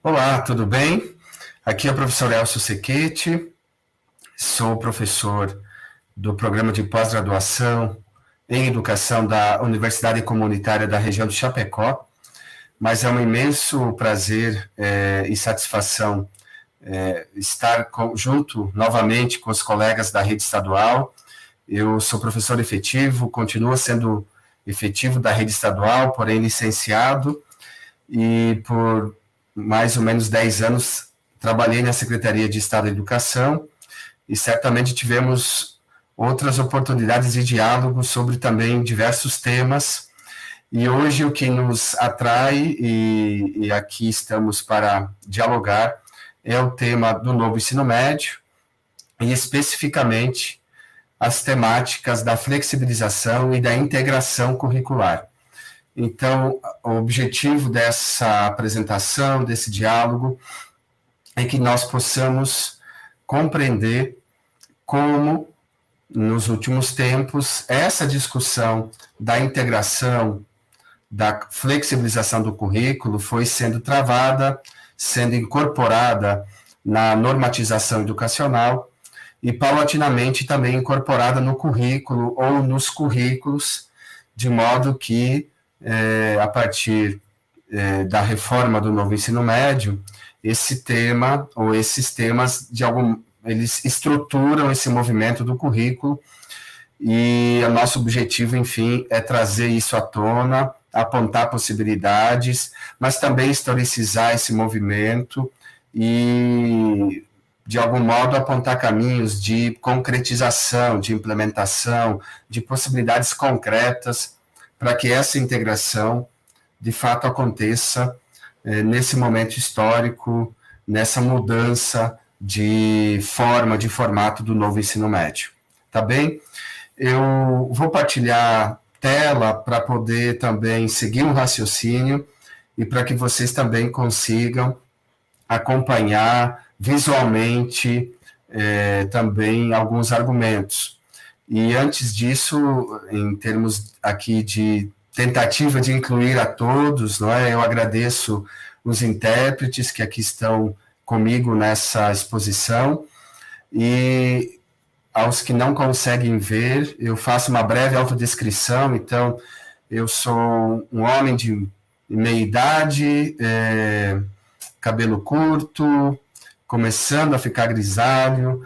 Olá, tudo bem? Aqui é o professor Elcio Sequete, sou professor do programa de pós-graduação em educação da Universidade Comunitária da região de Chapecó, mas é um imenso prazer e satisfação estar junto novamente com os colegas da rede estadual. Eu sou professor efetivo, continuo sendo efetivo da rede estadual, porém licenciado, e por mais ou menos 10 anos trabalhei na Secretaria de Estado da Educação e certamente tivemos outras oportunidades de diálogo sobre também diversos temas. E hoje o que nos atrai, e aqui estamos para dialogar, é o tema do novo ensino médio e especificamente as temáticas da flexibilização e da integração curricular. Então, o objetivo dessa apresentação, desse diálogo, é que nós possamos compreender como, nos últimos tempos, essa discussão da integração, da flexibilização do currículo foi sendo travada, sendo incorporada na normatização educacional e, paulatinamente, também incorporada no currículo ou nos currículos, de modo que a partir da reforma do novo ensino médio, esse tema ou esses temas eles estruturam esse movimento do currículo e o nosso objetivo, enfim, é trazer isso à tona, apontar possibilidades, mas também historicizar esse movimento e, de algum modo, apontar caminhos de concretização, de implementação, de possibilidades concretas para que essa integração, de fato, aconteça nesse momento histórico, nessa mudança de forma, de formato do novo ensino médio. Tá bem? Eu vou partilhar tela para poder também seguir um raciocínio e para que vocês também consigam acompanhar visualmente também alguns argumentos. E antes disso, em termos aqui de tentativa de incluir a todos, não é? Eu agradeço os intérpretes que aqui estão comigo nessa exposição e aos que não conseguem ver, eu faço uma breve autodescrição. Então, eu sou um homem de meia idade, cabelo curto, começando a ficar grisalho,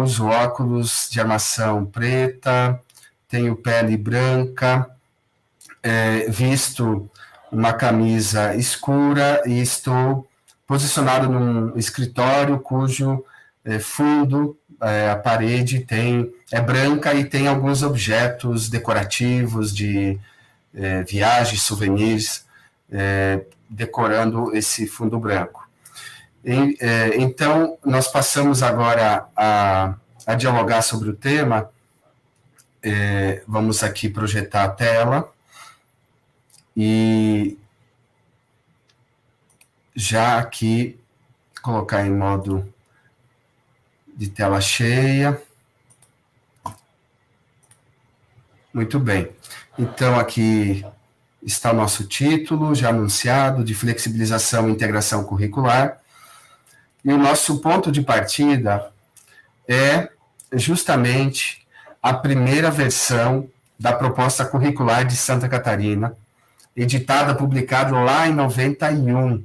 uso óculos de armação preta, tenho pele branca, visto uma camisa escura e estou posicionado num escritório cujo fundo, a parede é branca e tem alguns objetos decorativos de viagens, souvenirs, decorando esse fundo branco. Então, nós passamos agora a dialogar sobre o tema. Vamos aqui projetar a tela e já aqui colocar em modo de tela cheia. Muito bem. Então, aqui está o nosso título, já anunciado, de flexibilização e integração curricular. E o nosso ponto de partida é justamente a primeira versão da proposta curricular de Santa Catarina, editada, publicada lá em 91.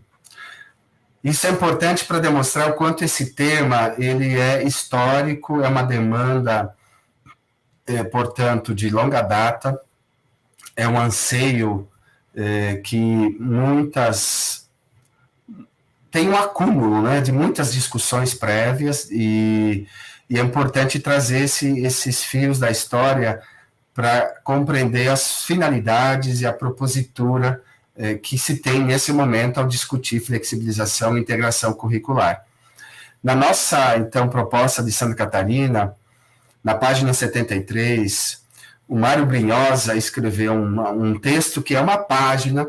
Isso é importante para demonstrar o quanto esse tema ele é histórico, é uma demanda, portanto, de longa data, é um anseio que tem um acúmulo, né, de muitas discussões prévias e é importante trazer esses fios da história para compreender as finalidades e a propositura que se tem nesse momento ao discutir flexibilização e integração curricular. Na nossa, então, proposta de Santa Catarina, na página 73, o Mário Brinhosa escreveu um texto que é uma página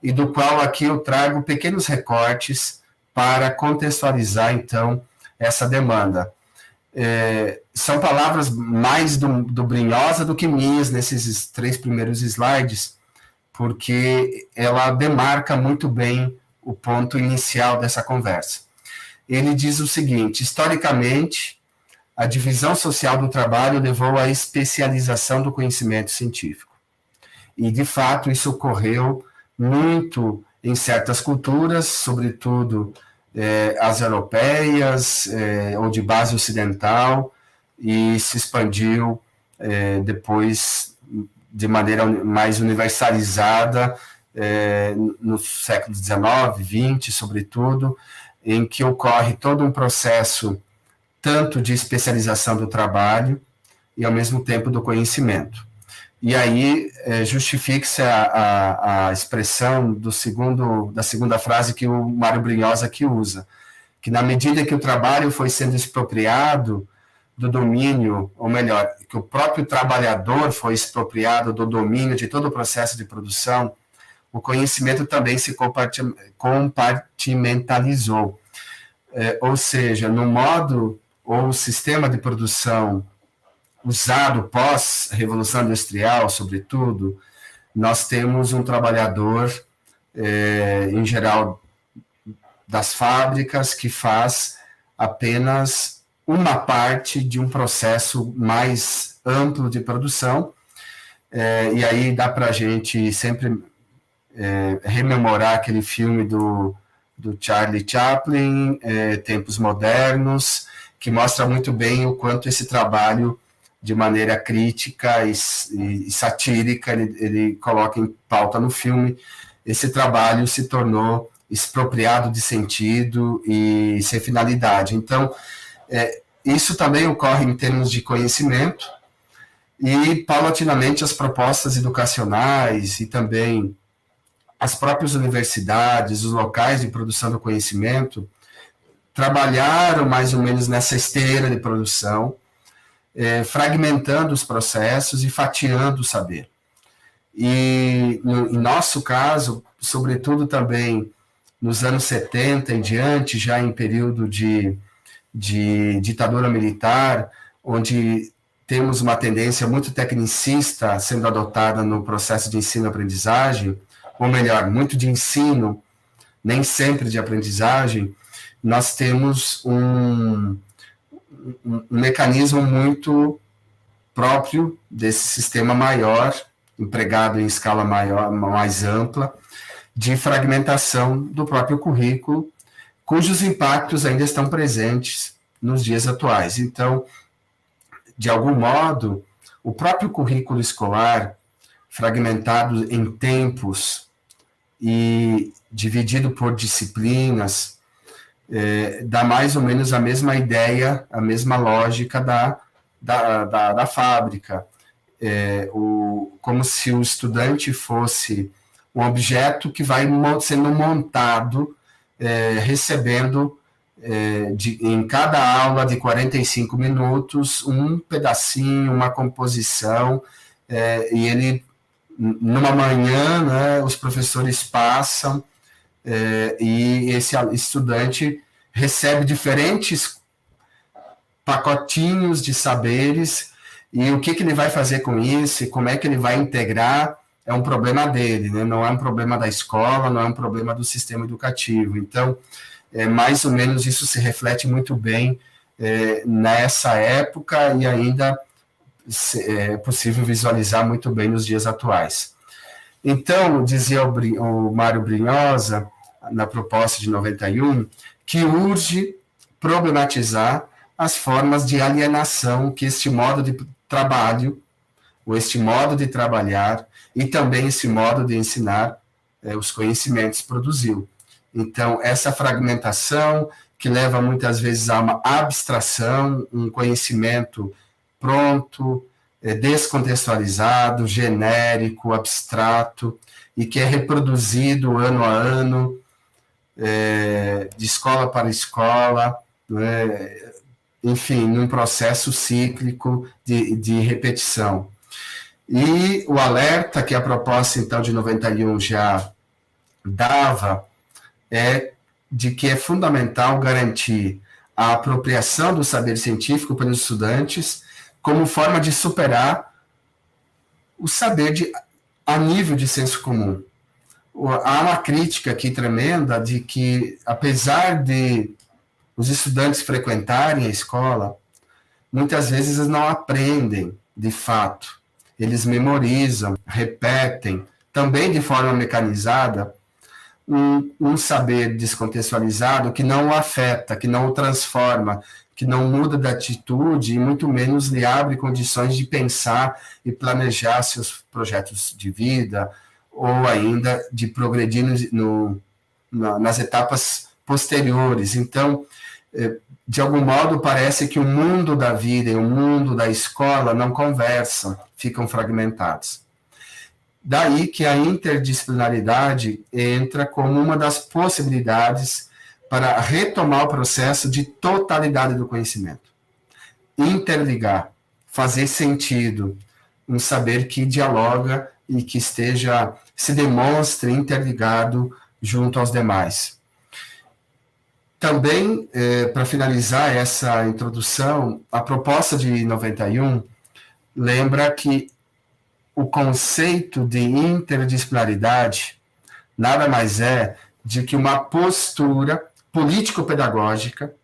e do qual aqui eu trago pequenos recortes para contextualizar, então, essa demanda. São palavras mais do Brinhosa do que minhas nesses 3 primeiros slides, porque ela demarca muito bem o ponto inicial dessa conversa. Ele diz o seguinte: historicamente, a divisão social do trabalho levou à especialização do conhecimento científico. E, de fato, isso ocorreu muito em certas culturas, sobretudo as europeias, ou de base ocidental, e se expandiu depois de maneira mais universalizada no século XIX, XX, sobretudo, em que ocorre todo um processo tanto de especialização do trabalho e, ao mesmo tempo, do conhecimento. E aí justifica-se a expressão da segunda frase que o Mário Brignosa aqui usa, que na medida que o trabalho foi sendo expropriado do domínio, ou melhor, que o próprio trabalhador foi expropriado do domínio de todo o processo de produção, o conhecimento também se compartimentalizou. Ou seja, no modo ou sistema de produção usado pós-revolução industrial, sobretudo, nós temos um trabalhador, em geral, das fábricas, que faz apenas uma parte de um processo mais amplo de produção, e aí dá para a gente sempre rememorar aquele filme do Charlie Chaplin, Tempos Modernos, que mostra muito bem o quanto esse trabalho, de maneira crítica e satírica, ele coloca em pauta no filme, esse trabalho se tornou expropriado de sentido e sem finalidade. Então, isso também ocorre em termos de conhecimento, e, paulatinamente, as propostas educacionais e também as próprias universidades, os locais de produção do conhecimento, trabalharam mais ou menos nessa esteira de produção, fragmentando os processos e fatiando o saber. E, em nosso caso, sobretudo também nos anos 70 em diante, já em período de ditadura militar, onde temos uma tendência muito tecnicista sendo adotada no processo de ensino-aprendizagem, ou melhor, muito de ensino, nem sempre de aprendizagem, nós temos um mecanismo muito próprio desse sistema maior, empregado em escala maior, mais ampla, de fragmentação do próprio currículo, cujos impactos ainda estão presentes nos dias atuais. Então, de algum modo, o próprio currículo escolar, fragmentado em tempos e dividido por disciplinas, dá mais ou menos a mesma ideia, a mesma lógica da fábrica. Como se o estudante fosse um objeto que vai sendo montado, recebendo em cada aula de 45 minutos um pedacinho, uma composição, e ele, numa manhã, né, os professores passam, e esse estudante recebe diferentes pacotinhos de saberes, e o que ele vai fazer com isso, e como é que ele vai integrar, é um problema dele, né? Não é um problema da escola, não é um problema do sistema educativo. Então, mais ou menos isso se reflete muito bem nessa época, e ainda é possível visualizar muito bem nos dias atuais. Então, dizia o Mário Brignosa, na proposta de 91, que urge problematizar as formas de alienação que este modo de trabalho, ou este modo de trabalhar, e também esse modo de ensinar os conhecimentos produziu. Então, essa fragmentação, que leva muitas vezes a uma abstração, um conhecimento pronto, descontextualizado, genérico, abstrato, e que é reproduzido ano a ano, de escola para escola, né? Enfim, num processo cíclico de repetição. E o alerta que a proposta, então, de 91 já dava de que é fundamental garantir a apropriação do saber científico pelos estudantes como forma de superar o saber a nível de senso comum. há uma crítica aqui tremenda de que, apesar de os estudantes frequentarem a escola, muitas vezes eles não aprendem de fato. Eles memorizam, repetem, também de forma mecanizada, um saber descontextualizado que não o afeta, que não o transforma, que não muda de atitude e muito menos lhe abre condições de pensar e planejar seus projetos de vida ou ainda de progredir nas etapas posteriores. Então, de algum modo, parece que o mundo da vida e o mundo da escola não conversam, ficam fragmentados. Daí que a interdisciplinaridade entra como uma das possibilidades para retomar o processo de totalidade do conhecimento. Interligar, fazer sentido, um saber que dialoga e que se demonstre interligado junto aos demais. Também, para finalizar essa introdução, a proposta de 91 lembra que o conceito de interdisciplinaridade nada mais é de que uma postura político-pedagógica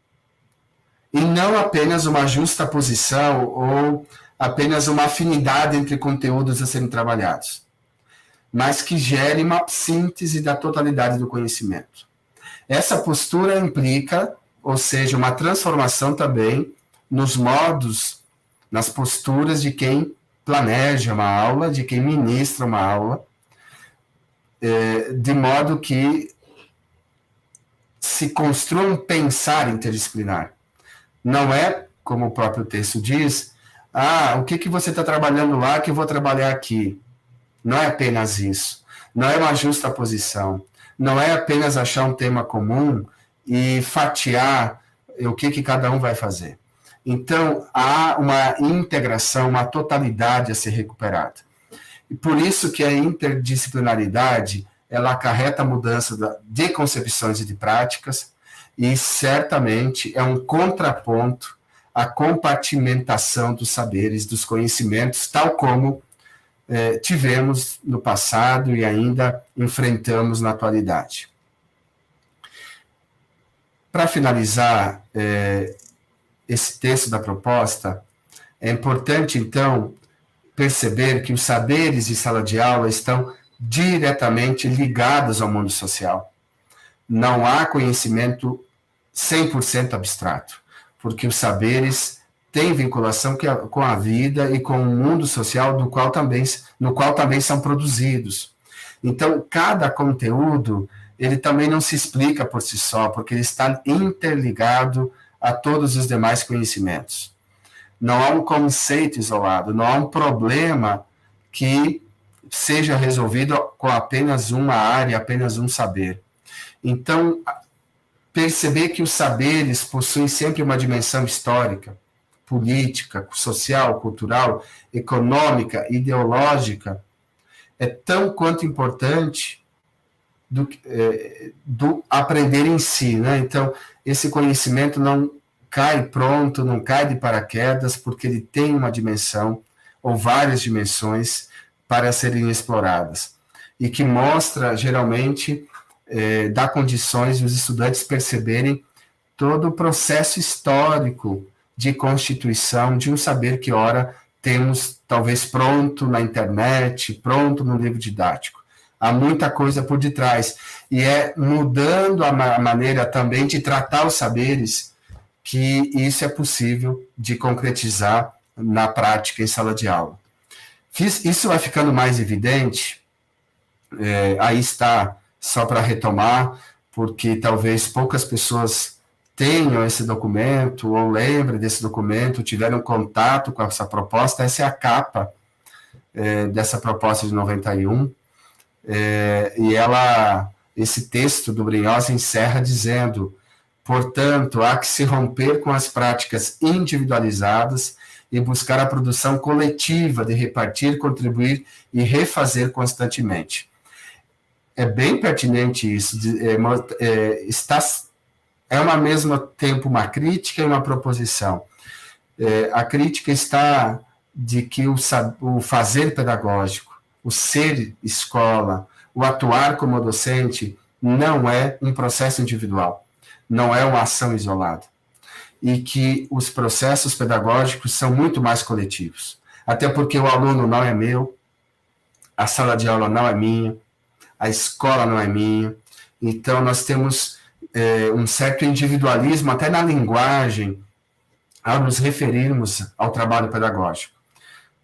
e não apenas uma justaposição ou apenas uma afinidade entre conteúdos a serem trabalhados, mas que gere uma síntese da totalidade do conhecimento. Essa postura implica, ou seja, uma transformação também nos modos, nas posturas de quem planeja uma aula, de quem ministra uma aula, de modo que se construa um pensar interdisciplinar. Não é, como o próprio texto diz, o que você está trabalhando lá que eu vou trabalhar aqui. Não é apenas isso. Não é uma justa posição. Não é apenas achar um tema comum e fatiar o que cada um vai fazer. Então, há uma integração, uma totalidade a ser recuperada. E por isso que a interdisciplinaridade, ela acarreta a mudança de concepções e de práticas, e certamente é um contraponto à compartimentação dos saberes, dos conhecimentos, tal como tivemos no passado e ainda enfrentamos na atualidade. Para finalizar esse texto da proposta, é importante, então, perceber que os saberes de sala de aula estão diretamente ligados ao mundo social. Não há conhecimento 100% abstrato, porque os saberes têm vinculação com a vida e com o mundo social no qual também são produzidos. Então, cada conteúdo, ele também não se explica por si só, porque ele está interligado a todos os demais conhecimentos. Não há um conceito isolado, não há um problema que seja resolvido com apenas uma área, apenas um saber. Então, perceber que os saberes possuem sempre uma dimensão histórica, política, social, cultural, econômica, ideológica, é tão quanto importante do aprender em si, né? Então, esse conhecimento não cai pronto, não cai de paraquedas, porque ele tem uma dimensão, ou várias dimensões, para serem exploradas. E que mostra, geralmente, dá condições de os estudantes perceberem todo o processo histórico de constituição de um saber que, ora, temos talvez pronto na internet, pronto no livro didático. Há muita coisa por detrás. E é mudando a maneira também de tratar os saberes que isso é possível de concretizar na prática em sala de aula. Isso vai ficando mais evidente, aí está, só para retomar, porque talvez poucas pessoas tenham esse documento, ou lembrem desse documento, tiveram contato com essa proposta. Essa é a capa dessa proposta de 91, e esse texto do Brignosi encerra dizendo: portanto, há que se romper com as práticas individualizadas e buscar a produção coletiva de repartir, contribuir e refazer constantemente. É bem pertinente isso, é ao mesmo tempo uma crítica e uma proposição. A crítica está de que o fazer pedagógico, o ser escola, o atuar como docente não é um processo individual, não é uma ação isolada, e que os processos pedagógicos são muito mais coletivos. Até porque o aluno não é meu, a sala de aula não é minha, a escola não é minha. Então, nós temos um certo individualismo, até na linguagem, ao nos referirmos ao trabalho pedagógico.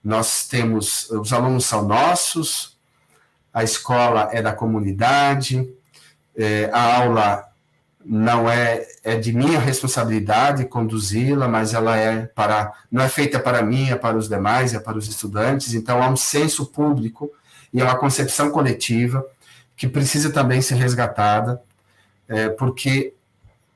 Nós temos, os alunos são nossos, a escola é da comunidade, a aula não é de minha responsabilidade conduzi-la, mas ela não é feita para mim, é para os demais, é para os estudantes. Então, há um senso público e uma concepção coletiva que precisa também ser resgatada, porque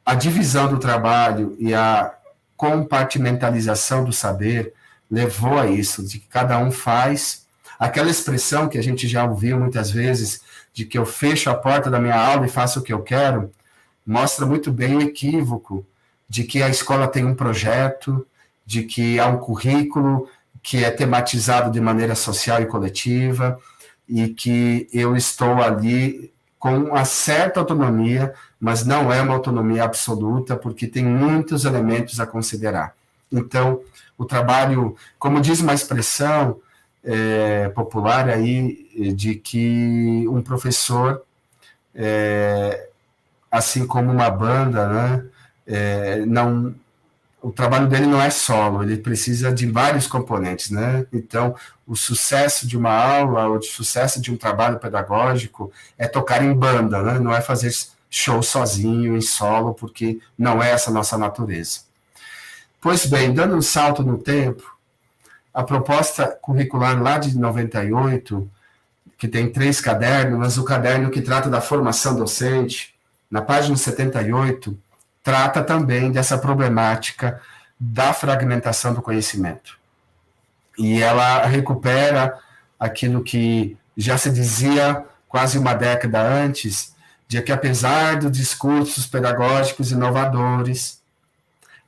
a divisão do trabalho e a compartimentalização do saber levou a isso, de que cada um faz. Aquela expressão que a gente já ouviu muitas vezes, de que eu fecho a porta da minha aula e faço o que eu quero, mostra muito bem o equívoco de que a escola tem um projeto, de que há um currículo que é tematizado de maneira social e coletiva, e que eu estou ali com uma certa autonomia, mas não é uma autonomia absoluta, porque tem muitos elementos a considerar. Então, o trabalho, como diz uma expressão popular aí, de que um professor, assim como uma banda, né, o trabalho dele não é solo, ele precisa de vários componentes, né? Então, o sucesso de uma aula, ou o sucesso de um trabalho pedagógico é tocar em banda, né? Não é fazer show sozinho, em solo, porque não é essa a nossa natureza. Pois bem, dando um salto no tempo, a proposta curricular lá de 98, que tem 3 cadernos, mas o caderno que trata da formação docente, na página 78, trata também dessa problemática da fragmentação do conhecimento. E ela recupera aquilo que já se dizia quase uma década antes, de que apesar dos discursos pedagógicos inovadores,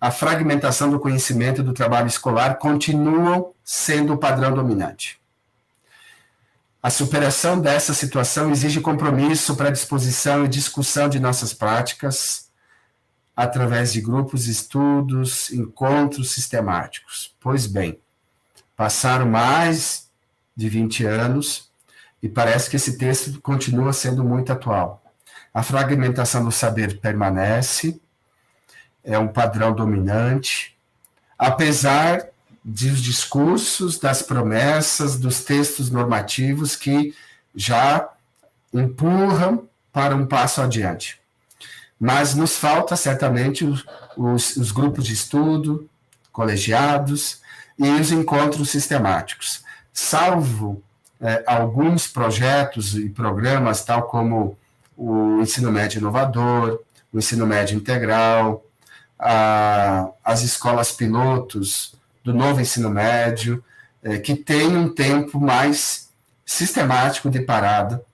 a fragmentação do conhecimento do trabalho escolar continuam sendo o padrão dominante. A superação dessa situação exige compromisso, predisposição e discussão de nossas práticas, através de grupos, estudos, encontros sistemáticos. Pois bem, passaram mais de 20 anos e parece que esse texto continua sendo muito atual. A fragmentação do saber permanece, é um padrão dominante, apesar dos discursos, das promessas, dos textos normativos que já empurram para um passo adiante. Mas nos falta, certamente, os grupos de estudo, colegiados e os encontros sistemáticos. Salvo alguns projetos e programas, tal como o ensino médio inovador, o ensino médio integral, as escolas pilotos do novo ensino médio, que tem um tempo mais sistemático de parada.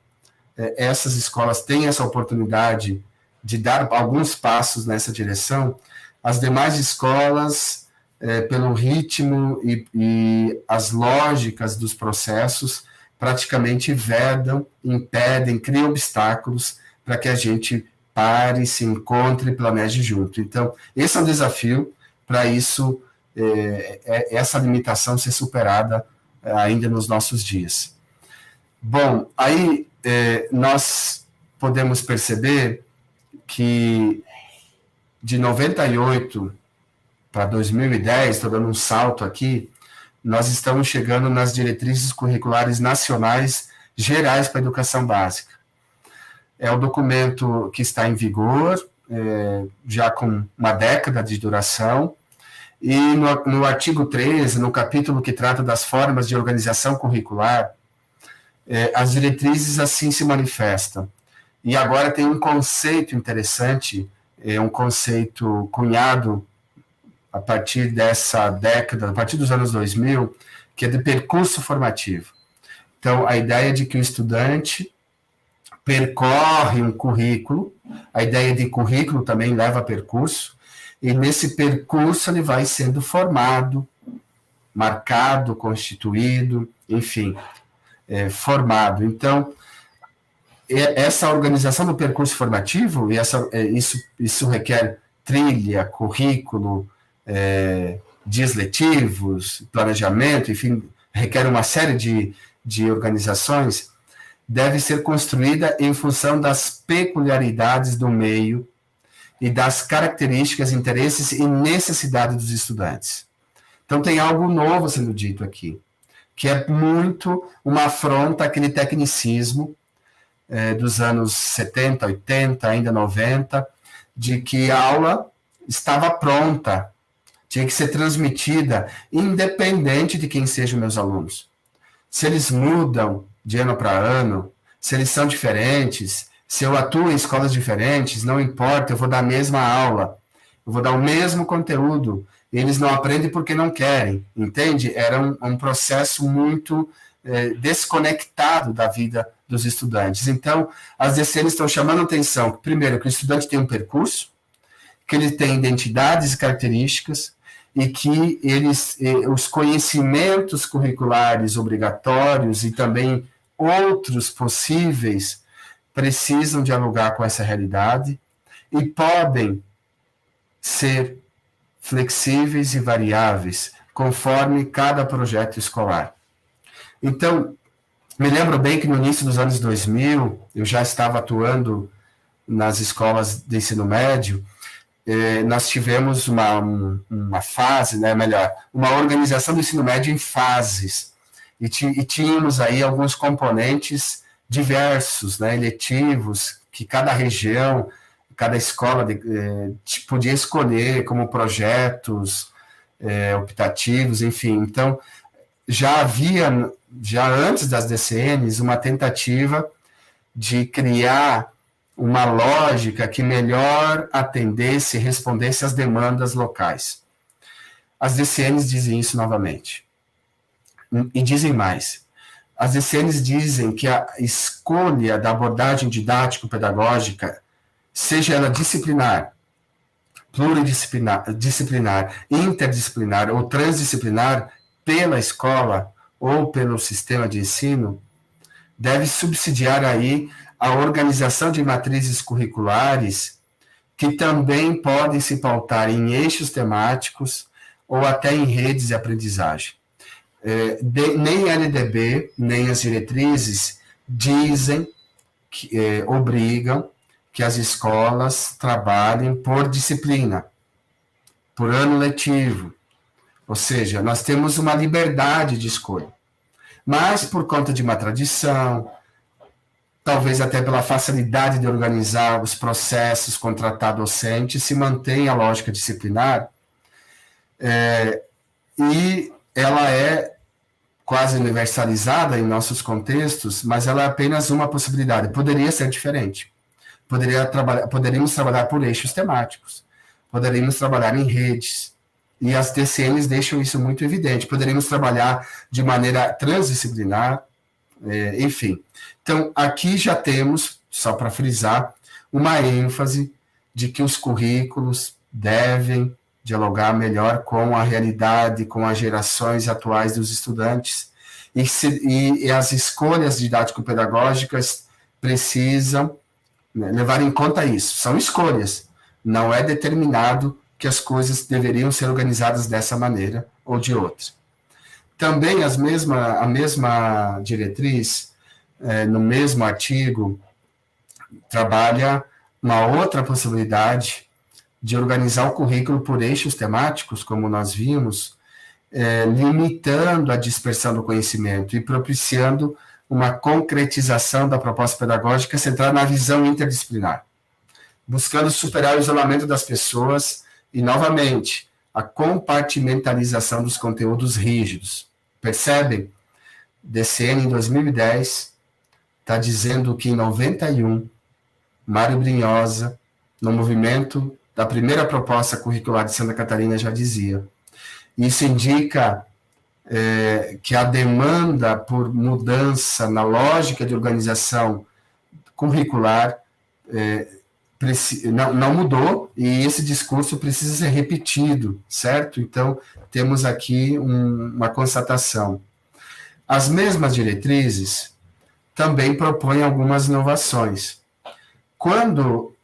Essas escolas têm essa oportunidade de dar alguns passos nessa direção. As demais escolas, pelo ritmo e as lógicas dos processos, praticamente vedam, impedem, criam obstáculos para que a gente pare, se encontre e planeje junto. Então, esse é um desafio para isso, essa limitação ser superada ainda nos nossos dias. Bom, aí nós podemos perceber que de 98 para 2010, estou dando um salto aqui, nós estamos chegando nas diretrizes curriculares nacionais gerais para a educação básica. É o documento que está em vigor, já com uma década de duração, e no artigo 13, no capítulo que trata das formas de organização curricular, as diretrizes assim se manifestam. E agora tem um conceito interessante, um conceito cunhado a partir dessa década, a partir dos anos 2000, que é de percurso formativo. Então, a ideia de que o estudante percorre um currículo, a ideia de currículo também leva a percurso, e nesse percurso ele vai sendo formado, marcado, constituído, enfim, formado. Então, essa organização do percurso formativo, e isso requer trilha, currículo, dias letivos, planejamento, enfim, requer uma série de organizações, deve ser construída em função das peculiaridades do meio e das características, interesses e necessidades dos estudantes. Então, tem algo novo sendo dito aqui, que é muito uma afronta àquele tecnicismo dos anos 70, 80, ainda 90, de que a aula estava pronta, tinha que ser transmitida, independente de quem sejam meus alunos. Se eles mudam de ano para ano, se eles são diferentes, se eu atuo em escolas diferentes, não importa, eu vou dar a mesma aula, eu vou dar o mesmo conteúdo, eles não aprendem porque não querem, entende? Era um processo muito desconectado da vida dos estudantes. Então, as DCNs estão chamando atenção, primeiro, que o estudante tem um percurso, que ele tem identidades e características, e que os conhecimentos curriculares obrigatórios e também outros possíveis precisam dialogar com essa realidade e podem ser flexíveis e variáveis conforme cada projeto escolar. Então, me lembro bem que no início dos anos 2000, eu já estava atuando nas escolas de ensino médio. Nós tivemos uma fase, uma organização do ensino médio em fases, e tínhamos aí alguns componentes diversos, eletivos, que cada região, cada escola podia escolher como projetos optativos, enfim. Então, já havia, antes das DCNs, uma tentativa de criar uma lógica que melhor atendesse e respondesse às demandas locais. As DCNs dizem isso novamente. E dizem mais. As DCNs dizem que a escolha da abordagem didático-pedagógica, seja ela disciplinar, pluridisciplinar, interdisciplinar ou transdisciplinar, pela escola ou pelo sistema de ensino, deve subsidiar aí a organização de matrizes curriculares que também podem se pautar em eixos temáticos ou até em redes de aprendizagem. Nem a LDB, nem as diretrizes dizem, obrigam que as escolas trabalhem por disciplina, por ano letivo. Ou seja, nós temos uma liberdade de escolha. Mas, por conta de uma tradição, talvez até pela facilidade de organizar os processos, contratar docente, se mantém a lógica disciplinar, e ela é quase universalizada em nossos contextos, mas ela é apenas uma possibilidade. Poderia ser diferente. Poderíamos trabalhar por eixos temáticos, poderíamos trabalhar em redes, e as TCNs deixam isso muito evidente. Poderíamos trabalhar de maneira transdisciplinar, enfim. Então, aqui já temos, só para frisar, uma ênfase de que os currículos devem dialogar melhor com a realidade, com as gerações atuais dos estudantes, e as escolhas didático-pedagógicas precisam levar em conta isso. São escolhas, não é determinado que as coisas deveriam ser organizadas dessa maneira ou de outra. Também a mesma diretriz, no mesmo artigo, trabalha uma outra possibilidade de organizar o currículo por eixos temáticos, como nós vimos, limitando a dispersão do conhecimento e propiciando uma concretização da proposta pedagógica centrada na visão interdisciplinar, buscando superar o isolamento das pessoas e, novamente, a compartimentalização dos conteúdos rígidos. Percebem? DCN, em 2010, está dizendo que, em 91, Mário Brinhosa, no movimento da primeira proposta curricular de Santa Catarina, já dizia. Isso indica que a demanda por mudança na lógica de organização curricular não mudou, e esse discurso precisa ser repetido, certo? Então, temos aqui uma constatação. As mesmas diretrizes também propõe algumas inovações. Quando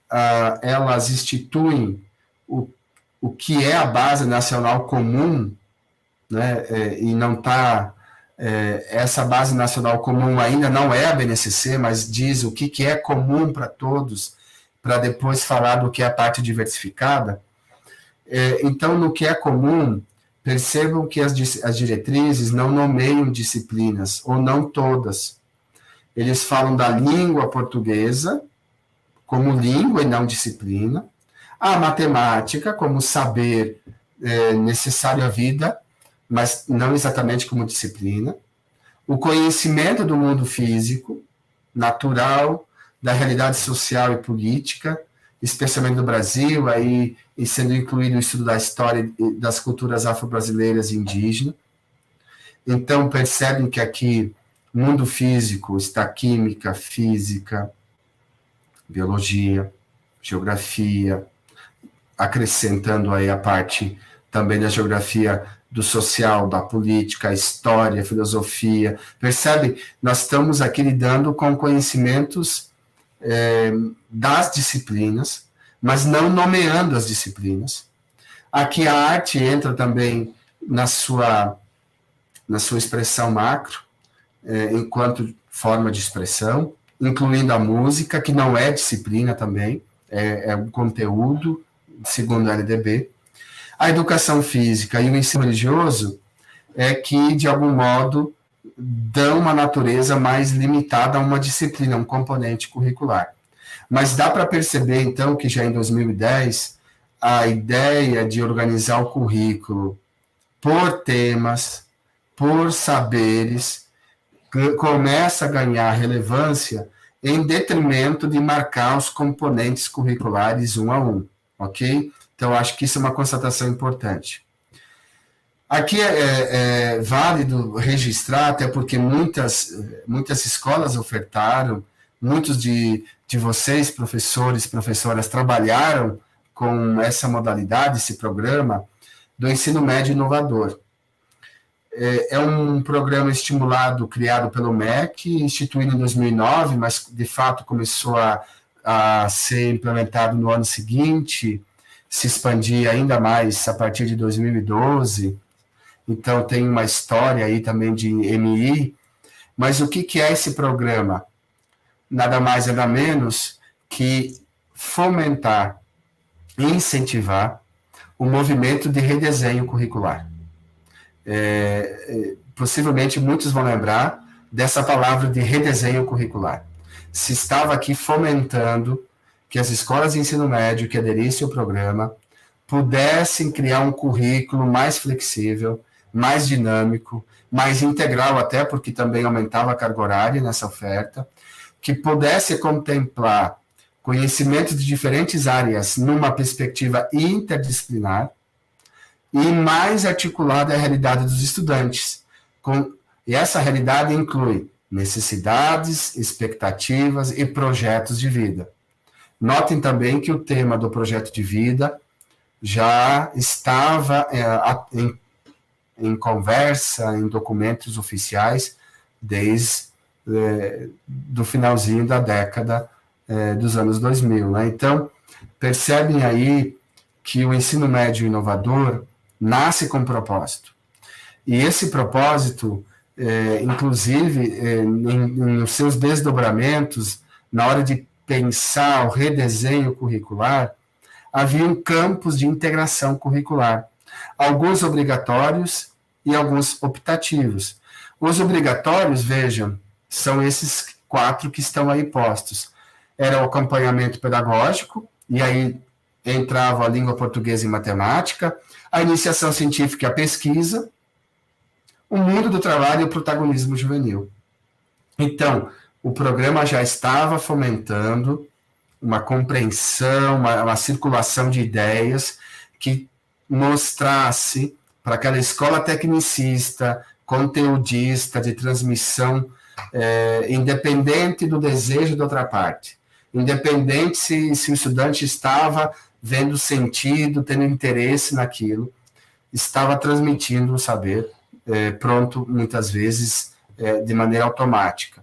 elas instituem o que é a Base Nacional Comum, né, e não está... essa Base Nacional Comum ainda não é a BNCC, mas diz o que é comum para todos, para depois falar do que é a parte diversificada. Então, no que é comum, percebam que as diretrizes não nomeiam disciplinas, ou não todas. Eles falam da língua portuguesa, como língua e não disciplina, a matemática como saber necessário à vida, mas não exatamente como disciplina, o conhecimento do mundo físico, natural, da realidade social e política, especialmente no Brasil, aí, e sendo incluído o estudo da história das culturas afro-brasileiras e indígenas. Então, percebem que aqui, mundo físico, está química, física, biologia, geografia, acrescentando aí a parte também da geografia do social, da política, história, filosofia. Percebe? Nós estamos aqui lidando com conhecimentos das disciplinas, mas não nomeando as disciplinas. Aqui a arte entra também na sua expressão macro, enquanto forma de expressão, incluindo a música, que não é disciplina também, é um conteúdo, segundo a LDB. A educação física e o ensino religioso é que, de algum modo, dão uma natureza mais limitada a uma disciplina, um componente curricular. Mas dá para perceber, então, que já em 2010, a ideia de organizar o currículo por temas, por saberes, começa a ganhar relevância em detrimento de marcar os componentes curriculares um a um, ok? Então, acho que isso é uma constatação importante. Aqui é válido registrar, até porque muitas escolas ofertaram, muitos de vocês, professores, professoras, trabalharam com essa modalidade, esse programa do ensino médio inovador. É um programa estimulado, criado pelo MEC, instituído em 2009, mas de fato começou a ser implementado no ano seguinte, se expandir ainda mais a partir de 2012. Então tem uma história aí também de MI. Mas o que é esse programa? Nada mais nada menos que fomentar e incentivar o movimento de redesenho curricular. Possivelmente muitos vão lembrar dessa palavra de redesenho curricular. Se estava aqui fomentando que as escolas de ensino médio que aderissem ao programa pudessem criar um currículo mais flexível, mais dinâmico, mais integral até, porque também aumentava a carga horária nessa oferta, que pudesse contemplar conhecimentos de diferentes áreas numa perspectiva interdisciplinar, e mais articulada à realidade dos estudantes. E essa realidade inclui necessidades, expectativas e projetos de vida. Notem também que o tema do projeto de vida já estava em conversa, em documentos oficiais, desde do finalzinho da década dos anos 2000. Né? Então, percebem aí que o ensino médio inovador nasce com propósito. E esse propósito, inclusive, nos seus desdobramentos, na hora de pensar o redesenho curricular, haviam campos de integração curricular, alguns obrigatórios e alguns optativos. Os obrigatórios, vejam, são esses 4 que estão aí postos. Era o acompanhamento pedagógico, e aí entrava a língua portuguesa e matemática, a iniciação científica e a pesquisa, o mundo do trabalho e o protagonismo juvenil. Então, o programa já estava fomentando uma compreensão, uma circulação de ideias que mostrasse para aquela escola tecnicista, conteudista, de transmissão, independente do desejo da outra parte, independente se o estudante estava vendo sentido, tendo interesse naquilo, estava transmitindo o saber, pronto, muitas vezes, de maneira automática.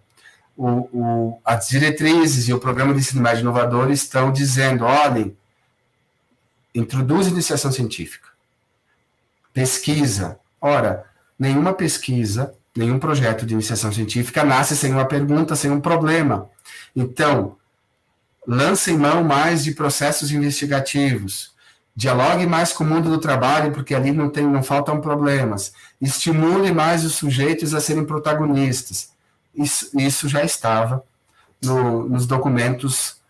as diretrizes e o programa de ensino médio inovador estão dizendo, olhem, introduz iniciação científica, pesquisa. Ora, nenhuma pesquisa, nenhum projeto de iniciação científica nasce sem uma pergunta, sem um problema. Então, lancem mão mais de processos investigativos, dialogue mais com o mundo do trabalho, porque ali não faltam problemas, estimule mais os sujeitos a serem protagonistas. Isso já estava nos documentos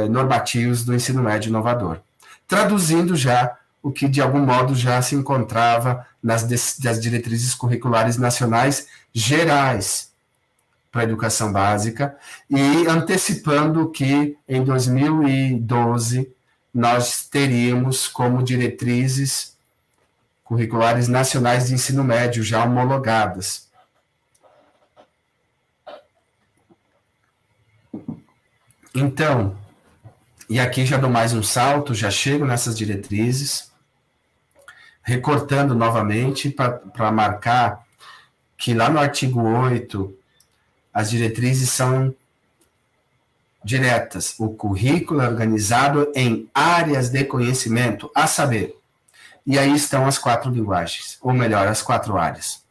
normativos do ensino médio inovador. Traduzindo já o que, de algum modo, já se encontrava das diretrizes curriculares nacionais gerais para a educação básica, e antecipando que, em 2012, nós teríamos como diretrizes curriculares nacionais de ensino médio já homologadas. Então, e aqui já dou mais um salto, já chego nessas diretrizes, recortando novamente para marcar que lá no artigo 8, as diretrizes são diretas. O currículo é organizado em áreas de conhecimento, a saber. E aí estão as 4 linguagens, ou melhor, as 4 áreas.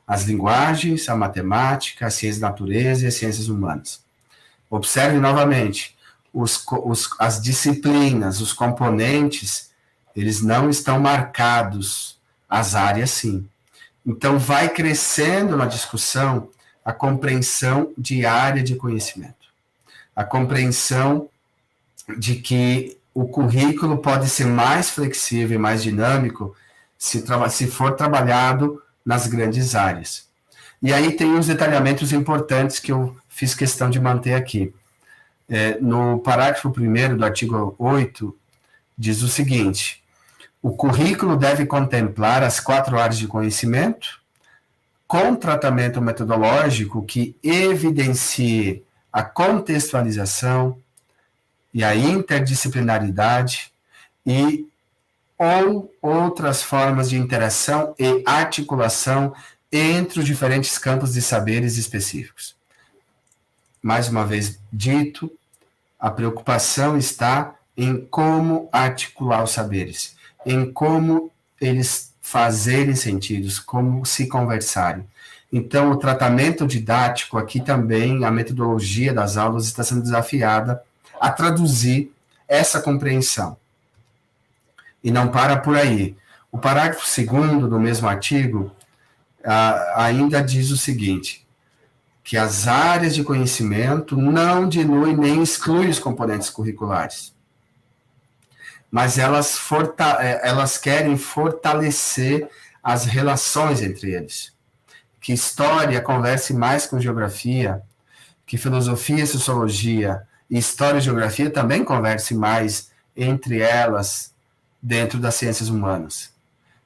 As linguagens, a matemática, as ciências da natureza e as ciências humanas. Observe novamente, as disciplinas, os componentes, eles não estão marcados, as áreas sim. Então, vai crescendo na discussão a compreensão de área de conhecimento, a compreensão de que o currículo pode ser mais flexível e mais dinâmico se for trabalhado nas grandes áreas. E aí tem uns detalhamentos importantes que eu fiz questão de manter aqui. No parágrafo 1º do artigo 8, diz o seguinte: o currículo deve contemplar as 4 áreas de conhecimento, com tratamento metodológico que evidencie a contextualização e a interdisciplinaridade ou outras formas de interação e articulação entre os diferentes campos de saberes específicos. Mais uma vez dito, a preocupação está em como articular os saberes, em como eles fazerem sentidos, como se conversarem. Então, o tratamento didático aqui também, a metodologia das aulas está sendo desafiada a traduzir essa compreensão. E não para por aí. O parágrafo 2º do mesmo artigo ainda diz o seguinte, que as áreas de conhecimento não diluem nem excluem os componentes curriculares, mas elas querem fortalecer as relações entre eles. Que história converse mais com geografia, que filosofia, sociologia e história e geografia também conversem mais entre elas dentro das ciências humanas.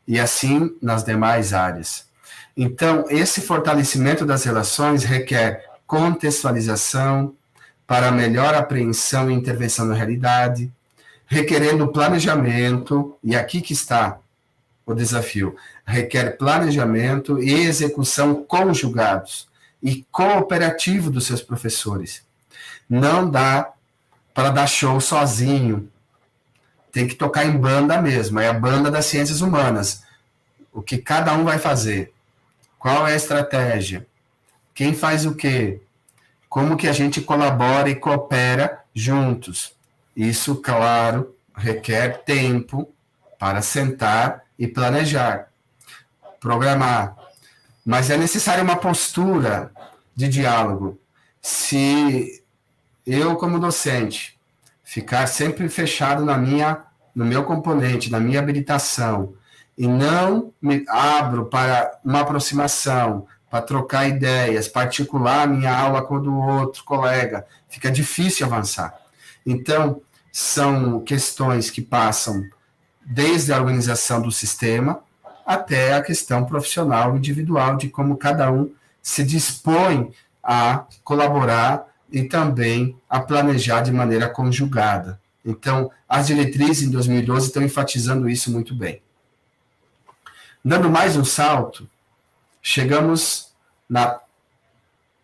E assim nas demais áreas. Então, esse fortalecimento das relações requer contextualização para melhor apreensão e intervenção na realidade, requerendo planejamento, e aqui que está o desafio, requer planejamento e execução conjugados e cooperativo dos seus professores. Não dá para dar show sozinho, tem que tocar em banda mesmo, é a banda das ciências humanas. O que cada um vai fazer? Qual é a estratégia? Quem faz o quê? Como que a gente colabora e coopera juntos? Isso, claro, requer tempo para sentar e planejar, programar. Mas é necessária uma postura de diálogo. Se eu, como docente, ficar sempre fechado no meu componente, na minha habilitação, e não me abro para uma aproximação, para trocar ideias, particular minha aula com o do outro colega, fica difícil avançar. Então, são questões que passam desde a organização do sistema até a questão profissional, individual, de como cada um se dispõe a colaborar e também a planejar de maneira conjugada. Então, as diretrizes em 2012 estão enfatizando isso muito bem. Dando mais um salto, chegamos na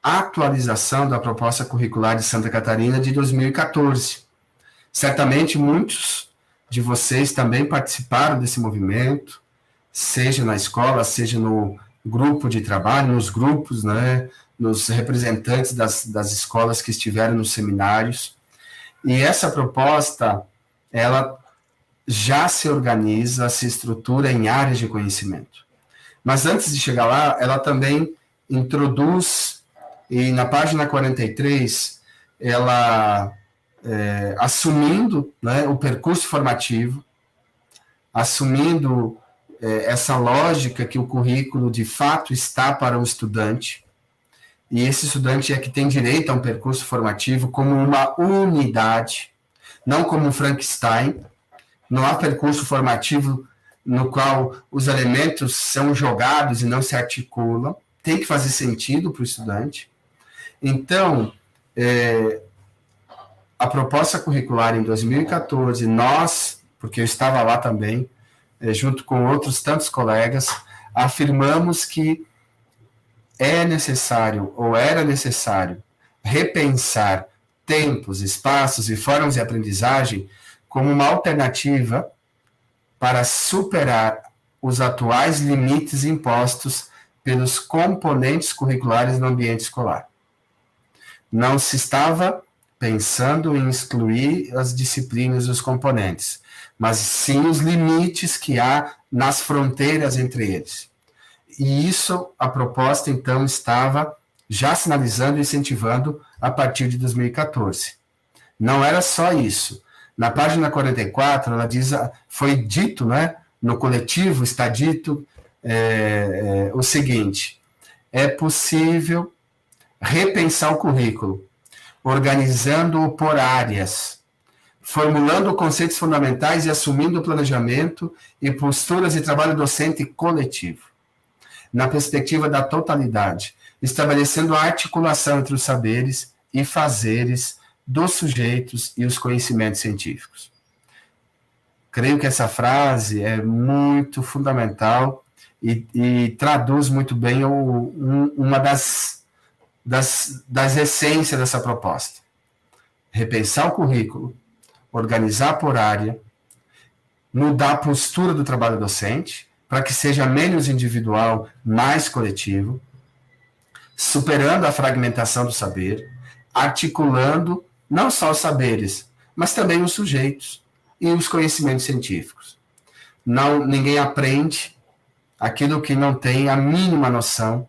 atualização da proposta curricular de Santa Catarina de 2014. Certamente muitos de vocês também participaram desse movimento, seja na escola, seja no grupo de trabalho, nos grupos, né, nos representantes das escolas que estiveram nos seminários. E essa proposta, ela já se organiza, se estrutura em áreas de conhecimento. Mas antes de chegar lá, ela também introduz, e na página 43, ela assumindo, né, o percurso formativo, assumindo essa lógica que o currículo de fato está para o estudante, e esse estudante é que tem direito a um percurso formativo como uma unidade, não como um Frankenstein. Não há percurso formativo no qual os elementos são jogados e não se articulam, tem que fazer sentido para o estudante. Então, a proposta curricular em 2014, nós, porque eu estava lá também, junto com outros tantos colegas, afirmamos que é necessário, ou era necessário, repensar tempos, espaços e formas de aprendizagem como uma alternativa para superar os atuais limites impostos pelos componentes curriculares no ambiente escolar. Não se estava pensando em excluir as disciplinas e os componentes, mas sim os limites que há nas fronteiras entre eles. E isso, a proposta, então, estava já sinalizando e incentivando a partir de 2014. Não era só isso. Na página 44, ela diz, foi dito, né, no coletivo está dito o seguinte: é possível repensar o currículo, organizando-o por áreas, formulando conceitos fundamentais e assumindo o planejamento e posturas de trabalho docente coletivo, na perspectiva da totalidade, estabelecendo a articulação entre os saberes e fazeres dos sujeitos e os conhecimentos científicos. Creio que essa frase é muito fundamental e traduz muito bem uma das essências dessa proposta. Repensar o currículo, organizar por área, mudar a postura do trabalho docente, para que seja menos individual, mais coletivo, superando a fragmentação do saber, articulando não só os saberes, mas também os sujeitos e os conhecimentos científicos. Ninguém aprende aquilo que não tem a mínima noção,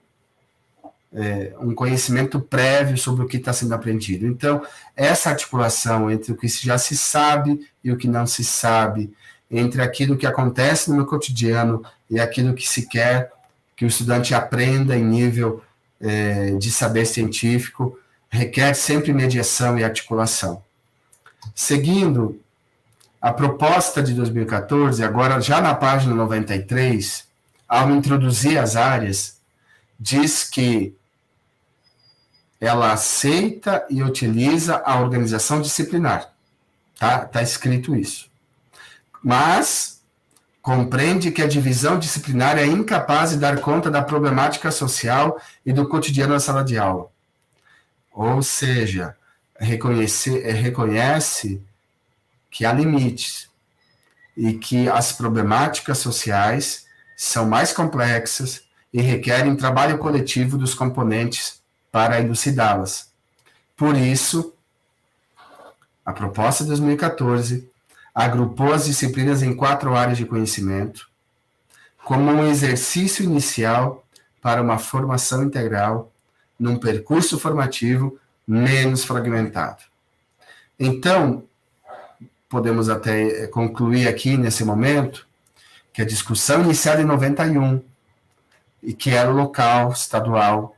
um conhecimento prévio sobre o que está sendo aprendido. Então, essa articulação entre o que já se sabe e o que não se sabe, entre aquilo que acontece no meu cotidiano e aquilo que se quer que o estudante aprenda em nível de saber científico, requer sempre mediação e articulação. Seguindo, a proposta de 2014, agora já na página 93, ao introduzir as áreas, diz que ela aceita e utiliza a organização disciplinar. Tá escrito isso. Mas compreende que a divisão disciplinar é incapaz de dar conta da problemática social e do cotidiano da sala de aula. Ou seja, reconhece que há limites e que as problemáticas sociais são mais complexas e requerem trabalho coletivo dos componentes para elucidá-las. Por isso, a proposta de 2014 agrupou as disciplinas em 4 áreas de conhecimento, como um exercício inicial para uma formação integral num percurso formativo menos fragmentado. Então, podemos até concluir aqui nesse momento que a discussão iniciada em 91 e que era local, estadual,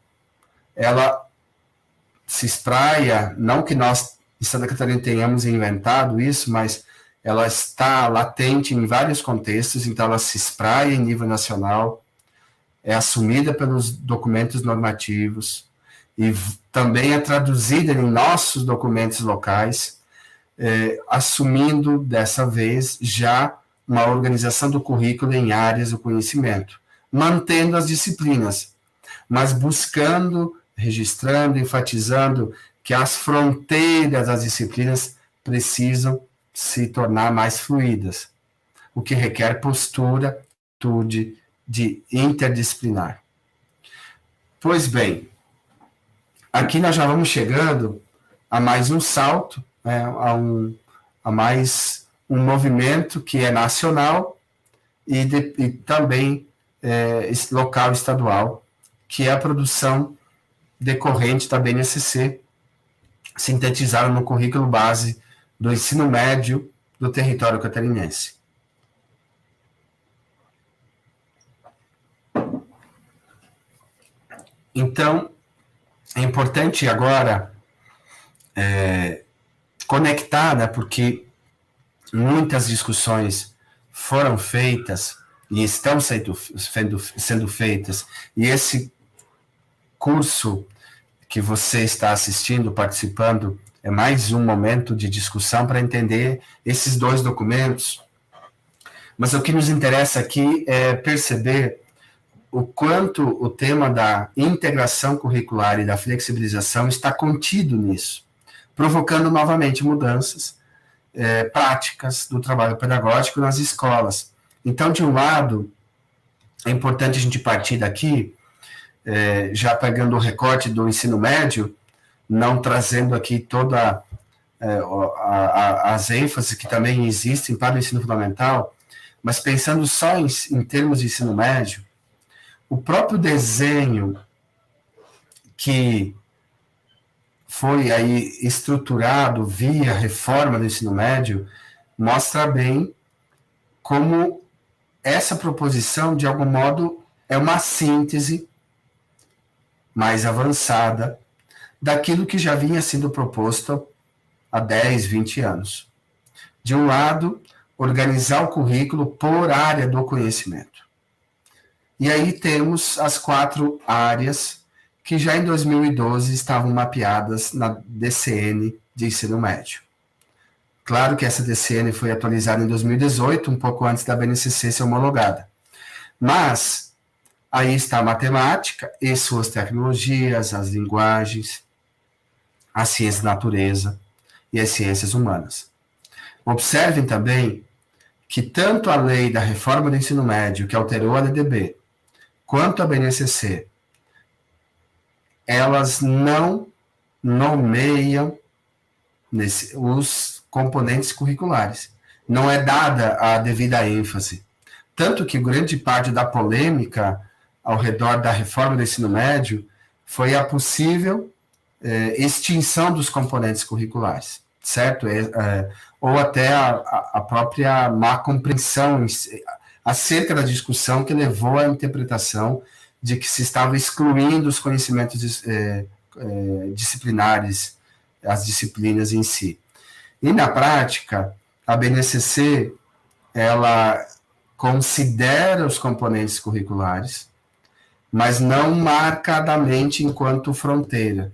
ela se espraia, não que nós em Santa Catarina tenhamos inventado isso, mas ela está latente em vários contextos, então ela se espraia em nível nacional, é assumida pelos documentos normativos e também é traduzida em nossos documentos locais, assumindo dessa vez já uma organização do currículo em áreas do conhecimento, mantendo as disciplinas, mas buscando registrando, enfatizando que as fronteiras das disciplinas precisam se tornar mais fluídas, o que requer postura, atitude de interdisciplinar. Pois bem, aqui nós já vamos chegando a mais um salto, né, a mais um movimento que é nacional e também local, estadual, que é a produção decorrente da BNCC, sintetizada no currículo base do ensino médio do território catarinense. Então, é importante agora conectar, né, porque muitas discussões foram feitas e estão sendo feitas, e esse curso que você está assistindo, participando, é mais um momento de discussão para entender esses dois documentos. Mas o que nos interessa aqui é perceber o quanto o tema da integração curricular e da flexibilização está contido nisso, provocando novamente mudanças práticas do trabalho pedagógico nas escolas. Então, de um lado, é importante a gente partir daqui, já pegando o recorte do ensino médio, não trazendo aqui toda as ênfases que também existem para o ensino fundamental, mas pensando só em termos de ensino médio, o próprio desenho que foi aí estruturado via reforma do ensino médio mostra bem como essa proposição, de algum modo, é uma síntese mais avançada daquilo que já vinha sendo proposto há 10, 20 anos. De um lado, organizar o currículo por área do conhecimento. E aí temos as 4 áreas que já em 2012 estavam mapeadas na DCN de ensino médio. Claro que essa DCN foi atualizada em 2018, um pouco antes da BNCC ser homologada. Mas aí está a matemática e suas tecnologias, as linguagens, a ciência da natureza e as ciências humanas. Observem também que tanto a lei da reforma do ensino médio, que alterou a LDB, quanto a BNCC, elas não nomeiam os componentes curriculares. Não é dada a devida ênfase. Tanto que grande parte da polêmica ao redor da reforma do ensino médio foi a possível extinção dos componentes curriculares, certo? Ou até a própria má compreensão acerca da discussão que levou à interpretação de que se estava excluindo os conhecimentos disciplinares, as disciplinas em si. E, na prática, a BNCC, ela considera os componentes curriculares, mas não marcadamente enquanto fronteira.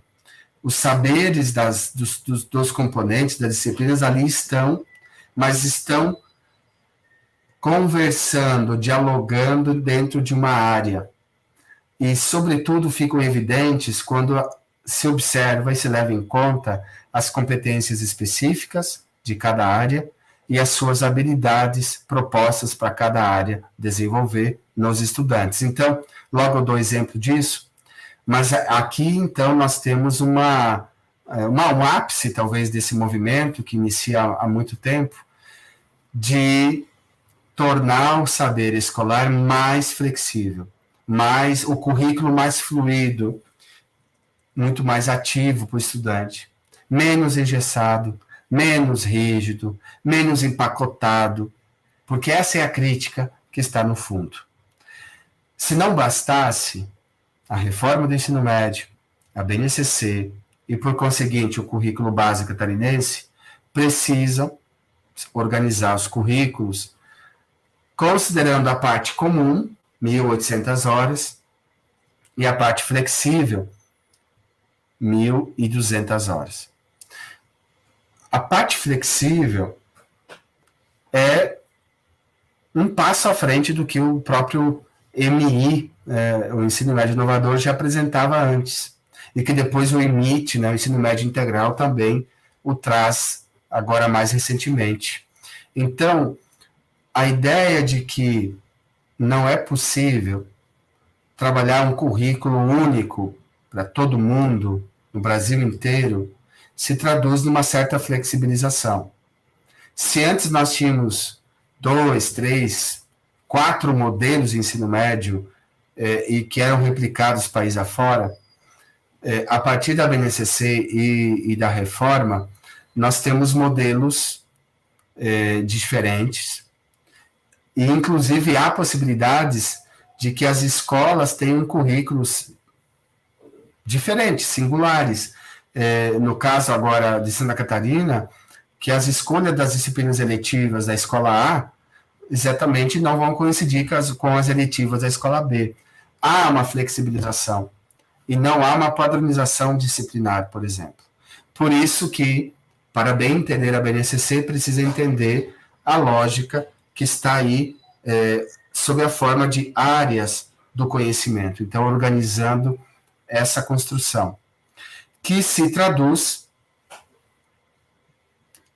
Os saberes dos componentes, das disciplinas, ali estão, mas estão conversando, dialogando dentro de uma área. E, sobretudo, ficam evidentes quando se observa e se leva em conta as competências específicas de cada área e as suas habilidades propostas para cada área desenvolver nos estudantes. Então, logo eu dou exemplo disso, mas aqui, então, nós temos um ápice, talvez, desse movimento, que inicia há muito tempo, de tornar o saber escolar mais flexível, o currículo mais fluido, muito mais ativo para o estudante, menos engessado, menos rígido, menos empacotado, porque essa é a crítica que está no fundo. Se não bastasse a reforma do ensino médio, a BNCC e, por conseguinte, o currículo básico catarinense, precisam organizar os currículos considerando a parte comum, 1.800 horas, e a parte flexível, 1.200 horas. A parte flexível é um passo à frente do que o próprio MI, o Ensino Médio Inovador, já apresentava antes. e que depois o IMIT, né, o ensino médio integral, também o traz agora mais recentemente. Então, a ideia de que não é possível trabalhar um currículo único para todo mundo, no Brasil inteiro, se traduz numa certa flexibilização. Se antes nós tínhamos 2, 3, 4 modelos de ensino médio e que eram replicados país afora, a partir da BNCC e da reforma, nós temos modelos diferentes, e inclusive há possibilidades de que as escolas tenham currículos diferentes, singulares. No caso agora de Santa Catarina, que as escolhas das disciplinas eletivas da escola A exatamente não vão coincidir com as eletivas da escola B. Há uma flexibilização e não há uma padronização disciplinar, por exemplo. Por isso que, para bem entender a BNCC, precisa entender a lógica que está aí sob a forma de áreas do conhecimento. Então, organizando essa construção, que se traduz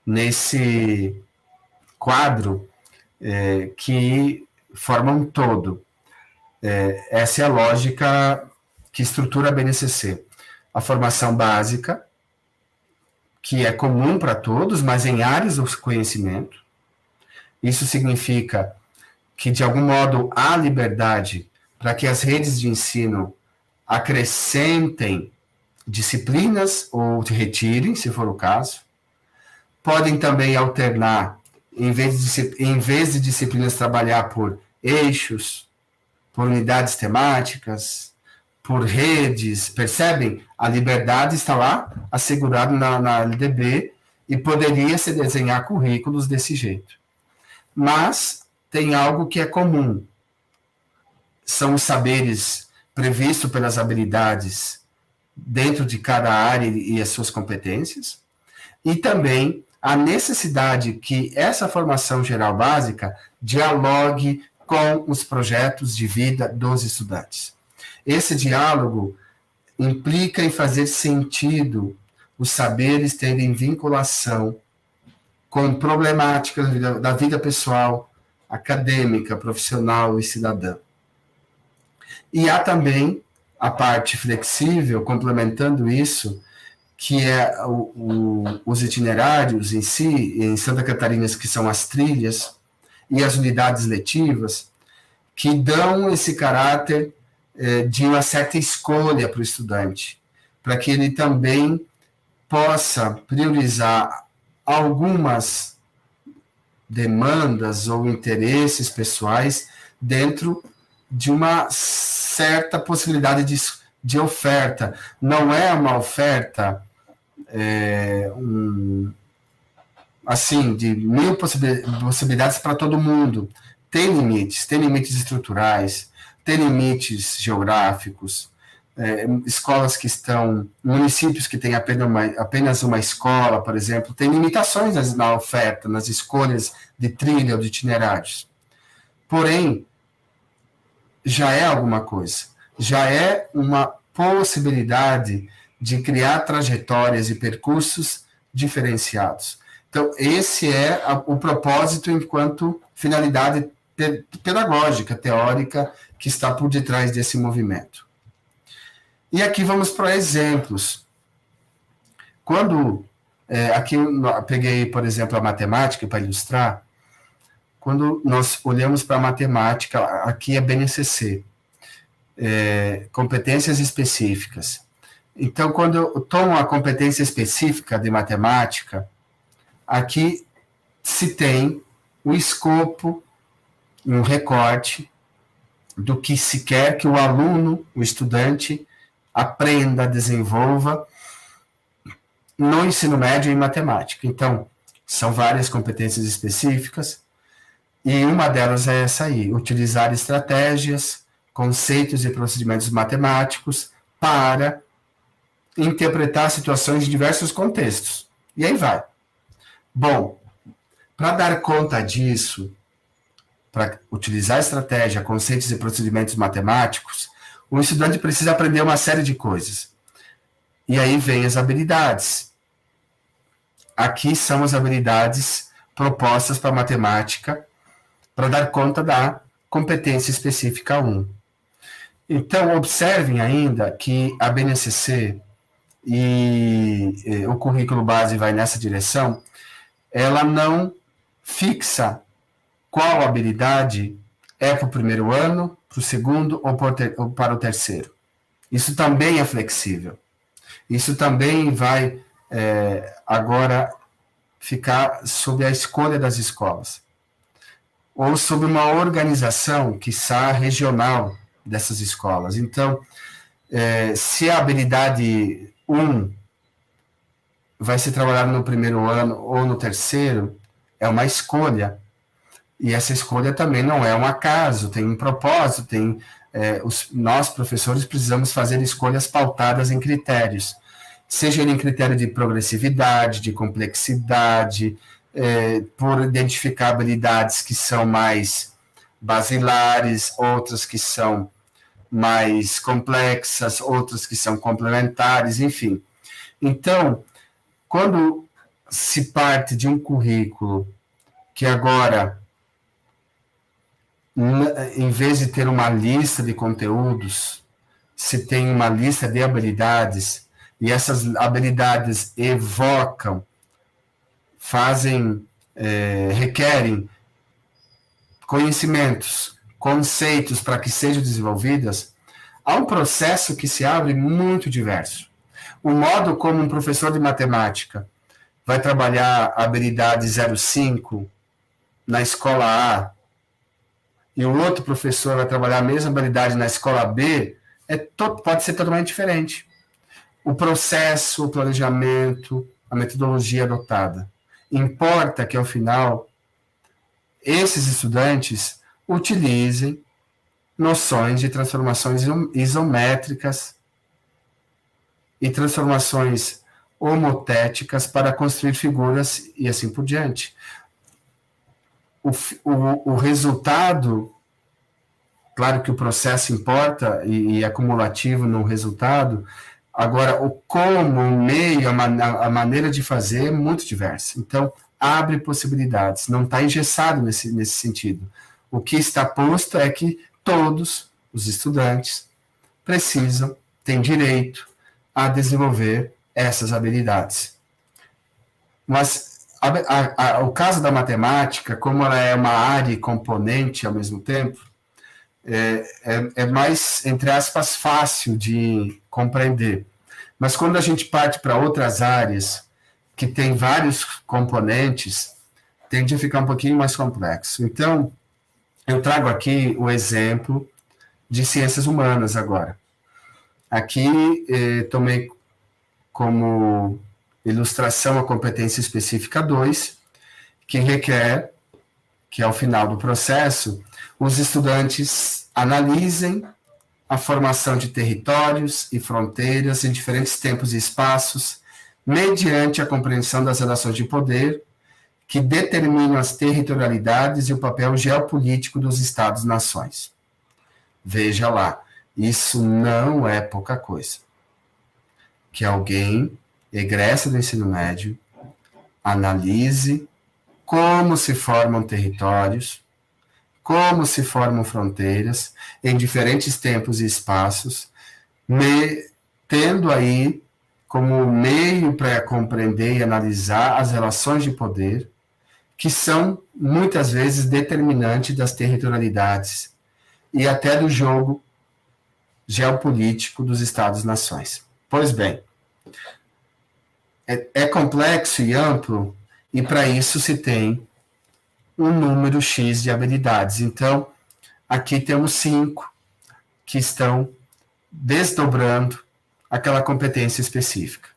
nesse quadro que forma um todo. Essa é a lógica que estrutura a BNCC. A formação básica, que é comum para todos, mas em áreas do conhecimento. Isso significa que, de algum modo, há liberdade para que as redes de ensino acrescentem disciplinas ou retirem, se for o caso. Podem também alternar, em vez de disciplinas, trabalhar por eixos, por unidades temáticas, por redes, percebem? A liberdade está lá, assegurada na LDB, e poderia se desenhar currículos desse jeito. Mas tem algo que é comum. São os saberes previstos pelas habilidades dentro de cada área e as suas competências, e também a necessidade que essa formação geral básica dialogue com os projetos de vida dos estudantes. Esse diálogo implica em fazer sentido os saberes terem vinculação com problemáticas da vida pessoal, acadêmica, profissional e cidadã. E há também a parte flexível, complementando isso, que é os itinerários em si, em Santa Catarina, que são as trilhas, e as unidades letivas, que dão esse caráter de uma certa escolha para o estudante, para que ele também possa priorizar algumas demandas ou interesses pessoais dentro de uma certa possibilidade de oferta. Não é uma oferta assim, de 1000 possibilidades para todo mundo. Tem limites estruturais, tem limites geográficos, escolas que estão, municípios que têm apenas uma escola, por exemplo, tem limitações na oferta, nas escolhas de trilha ou de itinerários. Porém, já é alguma coisa, já é uma possibilidade de criar trajetórias e percursos diferenciados. Então, esse é o propósito enquanto finalidade pedagógica, teórica, que está por detrás desse movimento. E aqui vamos para exemplos. Quando, aqui eu peguei, por exemplo, a matemática para ilustrar, quando nós olhamos para a matemática, aqui é BNCC, competências específicas. Então, quando eu tomo a competência específica de matemática, aqui se tem o escopo, um recorte do que se quer que o aluno, o estudante, aprenda, desenvolva no ensino médio em matemática. Então, são várias competências específicas, e uma delas é essa aí, utilizar estratégias, conceitos e procedimentos matemáticos para interpretar situações de diversos contextos. E aí vai. Bom, para dar conta disso, para utilizar estratégia, conceitos e procedimentos matemáticos, o estudante precisa aprender uma série de coisas. E aí vem as habilidades. Aqui são as habilidades propostas para matemática, para dar conta da competência específica 1. Então, observem ainda que a BNCC e o currículo base vai nessa direção, ela não fixa qual habilidade é para o primeiro ano, para o segundo ou para o terceiro. Isso também é flexível. Isso também vai agora ficar sob a escolha das escolas, ou sob uma organização, quiçá regional, dessas escolas. Então, se a habilidade 1 vai ser trabalhada no primeiro ano ou no terceiro, é uma escolha. E essa escolha também não é um acaso, tem um propósito, nós, professores, precisamos fazer escolhas pautadas em critérios, seja em critério de progressividade, de complexidade, por identificar habilidades que são mais basilares, outras que são mais complexas, outras que são complementares, enfim. Então, quando se parte de um currículo que agora, em vez de ter uma lista de conteúdos, se tem uma lista de habilidades, e essas habilidades evocam, requerem conhecimentos, conceitos para que sejam desenvolvidas, há um processo que se abre muito diverso. O modo como um professor de matemática vai trabalhar a habilidade 05 na escola A, e o outro professor vai trabalhar a mesma habilidade na escola B, pode ser totalmente diferente. O processo, o planejamento, a metodologia adotada. Importa que, ao final, esses estudantes utilizem noções de transformações isométricas e transformações homotéticas para construir figuras e assim por diante. O resultado, claro que o processo importa e é acumulativo no resultado, agora o como, o meio, a maneira de fazer é muito diversa. Então, abre possibilidades, não está engessado nesse sentido. O que está posto é que todos os estudantes precisam, têm direito a desenvolver essas habilidades. Mas o caso da matemática, como ela é uma área e componente ao mesmo tempo, é mais, entre aspas, fácil de compreender. Mas quando a gente parte para outras áreas, que tem vários componentes, tende a ficar um pouquinho mais complexo. Então, eu trago aqui o exemplo de ciências humanas agora. Aqui, tomei como ilustração a competência específica 2, que requer que, ao final do processo, os estudantes analisem a formação de territórios e fronteiras em diferentes tempos e espaços, mediante a compreensão das relações de poder que determinam as territorialidades e o papel geopolítico dos Estados-nações. Veja lá, isso não é pouca coisa. Que alguém egressa do ensino médio, analise como se formam territórios, como se formam fronteiras em diferentes tempos e espaços, tendo aí como meio para compreender e analisar as relações de poder, que são muitas vezes determinantes das territorialidades e até do jogo geopolítico dos Estados-nações. Pois bem, é complexo e amplo, e para isso se tem um número X de habilidades. Então, aqui temos 5 que estão desdobrando aquela competência específica.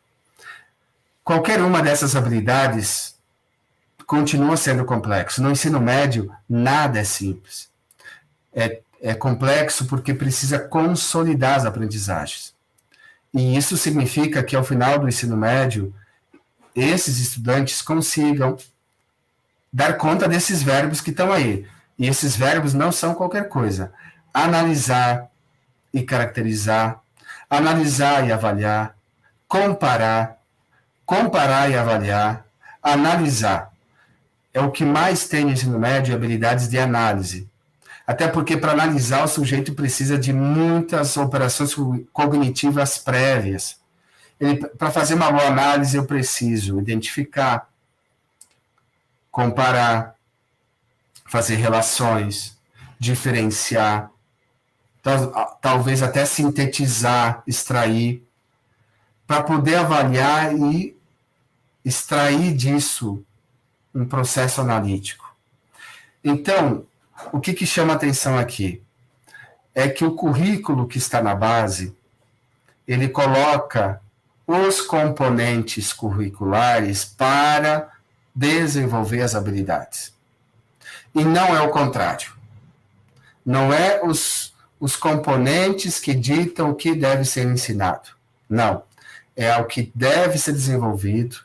Qualquer uma dessas habilidades continua sendo complexo. No ensino médio, nada é simples. É complexo porque precisa consolidar as aprendizagens. E isso significa que, ao final do ensino médio, esses estudantes consigam dar conta desses verbos que estão aí. E esses verbos não são qualquer coisa. Analisar e caracterizar, analisar e avaliar, comparar e avaliar, analisar. É o que mais tem no ensino médio, habilidades de análise. Até porque para analisar o sujeito precisa de muitas operações cognitivas prévias. Para fazer uma boa análise eu preciso identificar, comparar, fazer relações, diferenciar, talvez até sintetizar, extrair, para poder avaliar e extrair disso um processo analítico. Então, o que chama atenção aqui? É que o currículo que está na base, ele coloca os componentes curriculares para desenvolver as habilidades. E não é o contrário. Não é os componentes que ditam o que deve ser ensinado. Não. É o que deve ser desenvolvido,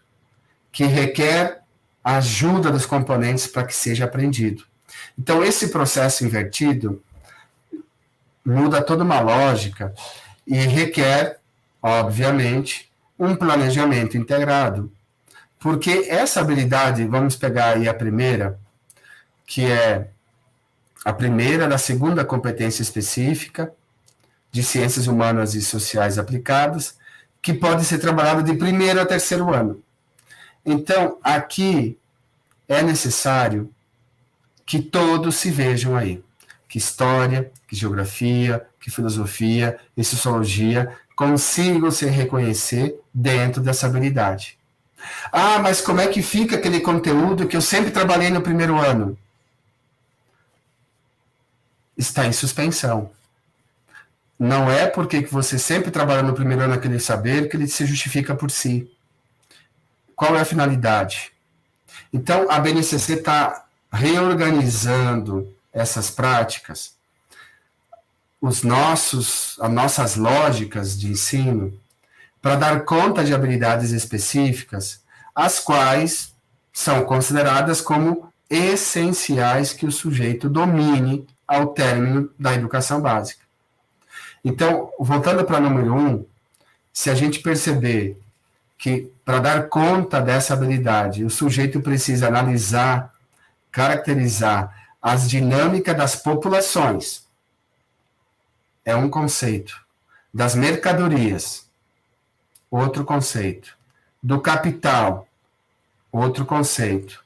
que requer a ajuda dos componentes para que seja aprendido. Então, esse processo invertido muda toda uma lógica e requer, obviamente, um planejamento integrado. Porque essa habilidade, vamos pegar aí a primeira, que é a primeira da segunda competência específica de ciências humanas e sociais aplicadas, que pode ser trabalhada de primeiro a terceiro ano. Então, aqui é necessário que todos se vejam aí. Que história, que geografia, que filosofia e sociologia consigam se reconhecer dentro dessa habilidade. Ah, mas como é que fica aquele conteúdo que eu sempre trabalhei no primeiro ano? Está em suspensão. Não é porque você sempre trabalha no primeiro ano aquele saber que ele se justifica por si. Qual é a finalidade? Então, a BNCC está reorganizando essas práticas, as nossas lógicas de ensino, para dar conta de habilidades específicas, as quais são consideradas como essenciais que o sujeito domine ao término da educação básica. Então, voltando para o número 1, se a gente perceber que, para dar conta dessa habilidade, o sujeito precisa analisar, caracterizar as dinâmicas das populações, é um conceito. Das mercadorias, outro conceito. Do capital, outro conceito.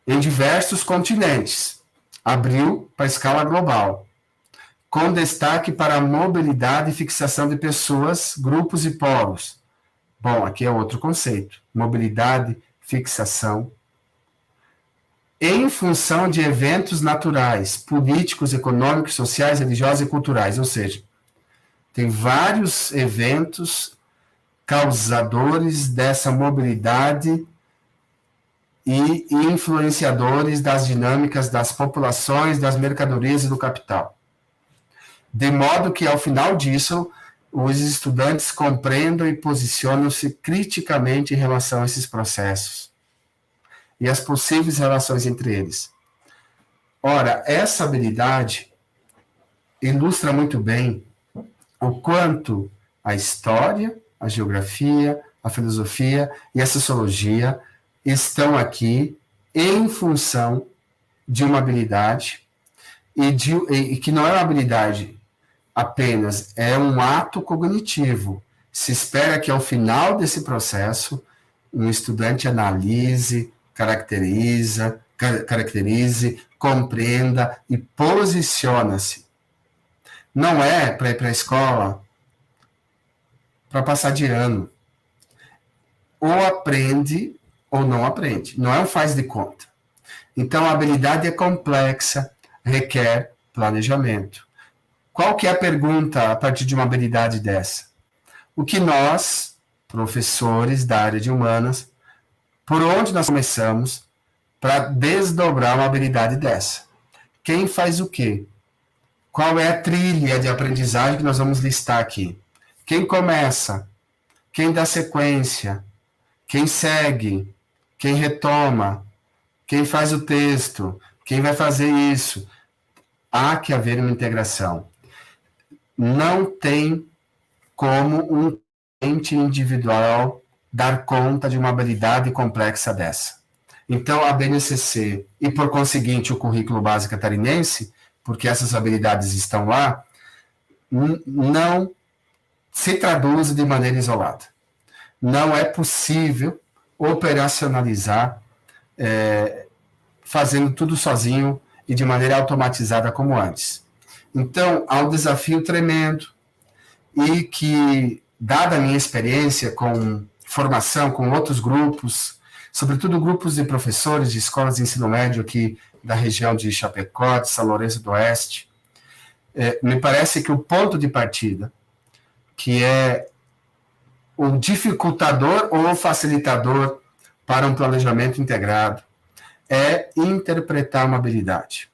Em diversos continentes, abriu para a escala global, com destaque para a mobilidade e fixação de pessoas, grupos e polos. Bom, aqui é outro conceito. Mobilidade, fixação. Em função de eventos naturais, políticos, econômicos, sociais, religiosos e culturais. Ou seja, tem vários eventos causadores dessa mobilidade e influenciadores das dinâmicas das populações, das mercadorias e do capital. De modo que, ao final disso, os estudantes compreendam e posicionam-se criticamente em relação a esses processos e as possíveis relações entre eles. Ora, essa habilidade ilustra muito bem o quanto a história, a geografia, a filosofia e a sociologia estão aqui em função de uma habilidade e que não é uma habilidade apenas, é um ato cognitivo. Se espera que ao final desse processo um estudante analise, caracterize, compreenda e posiciona-se. Não é para ir para a escola para passar de ano. Ou aprende ou não aprende. Não é um faz de conta. Então, a habilidade é complexa, requer planejamento. Qual que é a pergunta a partir de uma habilidade dessa? O que nós, professores da área de humanas, por onde nós começamos para desdobrar uma habilidade dessa? Quem faz o quê? Qual é a trilha de aprendizagem que nós vamos listar aqui? Quem começa? Quem dá sequência? Quem segue? Quem retoma? Quem faz o texto? Quem vai fazer isso? Há que haver uma integração. Não tem como um individual dar conta de uma habilidade complexa dessa. Então, a BNCC, e por conseguinte o currículo básico catarinense, porque essas habilidades estão lá, não se traduz de maneira isolada. Não é possível operacionalizar fazendo tudo sozinho e de maneira automatizada como antes. Então, há um desafio tremendo e que, dada a minha experiência com formação com outros grupos, sobretudo grupos de professores de escolas de ensino médio aqui da região de Chapecó, de São Lourenço do Oeste, me parece que o ponto de partida, que é o dificultador ou facilitador para um planejamento integrado, é interpretar uma habilidade.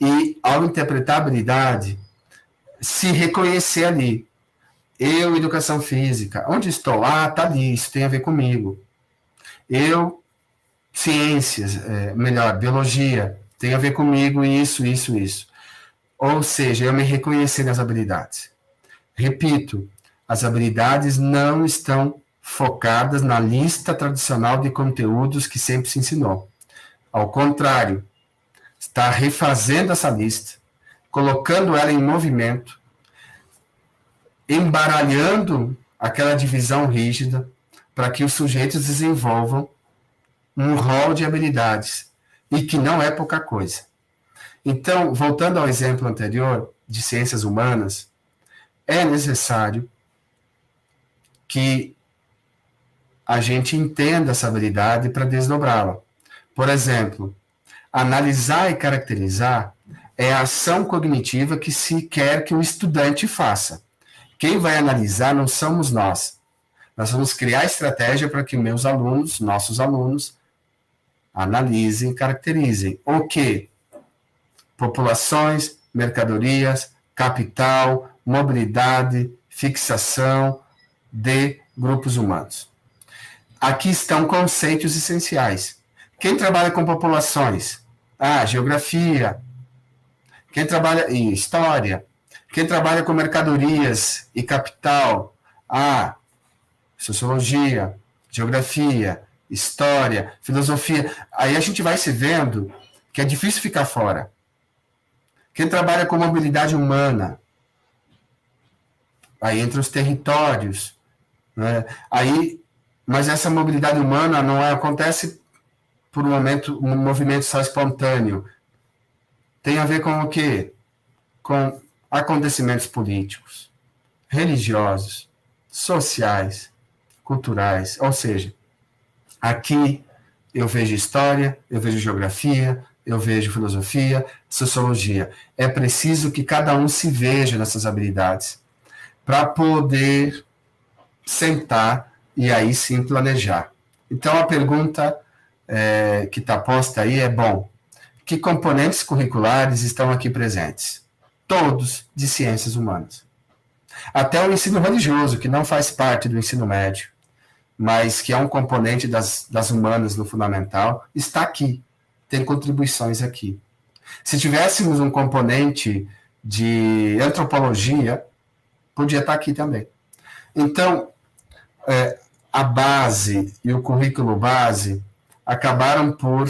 E, ao interpretar a habilidade, se reconhecer ali. Eu, educação física, onde estou? Ah, está ali, isso tem a ver comigo. Eu, ciências, biologia, tem a ver comigo, isso. Ou seja, eu me reconhecer nas habilidades. Repito, as habilidades não estão focadas na lista tradicional de conteúdos que sempre se ensinou. Ao contrário, está refazendo essa lista, colocando ela em movimento, embaralhando aquela divisão rígida para que os sujeitos desenvolvam um rol de habilidades, e que não é pouca coisa. Então, voltando ao exemplo anterior de ciências humanas, é necessário que a gente entenda essa habilidade para desdobrá-la. Por exemplo, analisar e caracterizar é a ação cognitiva que se quer que o estudante faça. Quem vai analisar não somos nós. Nós vamos criar estratégia para que meus alunos, nossos alunos, analisem e caracterizem. O quê? Populações, mercadorias, capital, mobilidade, fixação de grupos humanos. Aqui estão conceitos essenciais. Quem trabalha com populações? Geografia. Quem trabalha em história? Quem trabalha com mercadorias e capital? Sociologia, geografia, história, filosofia. Aí a gente vai se vendo que é difícil ficar fora. Quem trabalha com mobilidade humana? Aí entra os territórios. Né? Mas essa mobilidade humana não acontece por um movimento só espontâneo. Tem a ver com o quê? Com acontecimentos políticos, religiosos, sociais, culturais. Ou seja, aqui eu vejo história, eu vejo geografia, eu vejo filosofia, sociologia. É preciso que cada um se veja nessas habilidades para poder sentar e aí sim planejar. Então, a pergunta que está posta aí é, que componentes curriculares estão aqui presentes? Todos de ciências humanas. Até o ensino religioso, que não faz parte do ensino médio, mas que é um componente das humanas no fundamental, está aqui, tem contribuições aqui. Se tivéssemos um componente de antropologia, podia estar aqui também. Então, a base e o currículo base acabaram por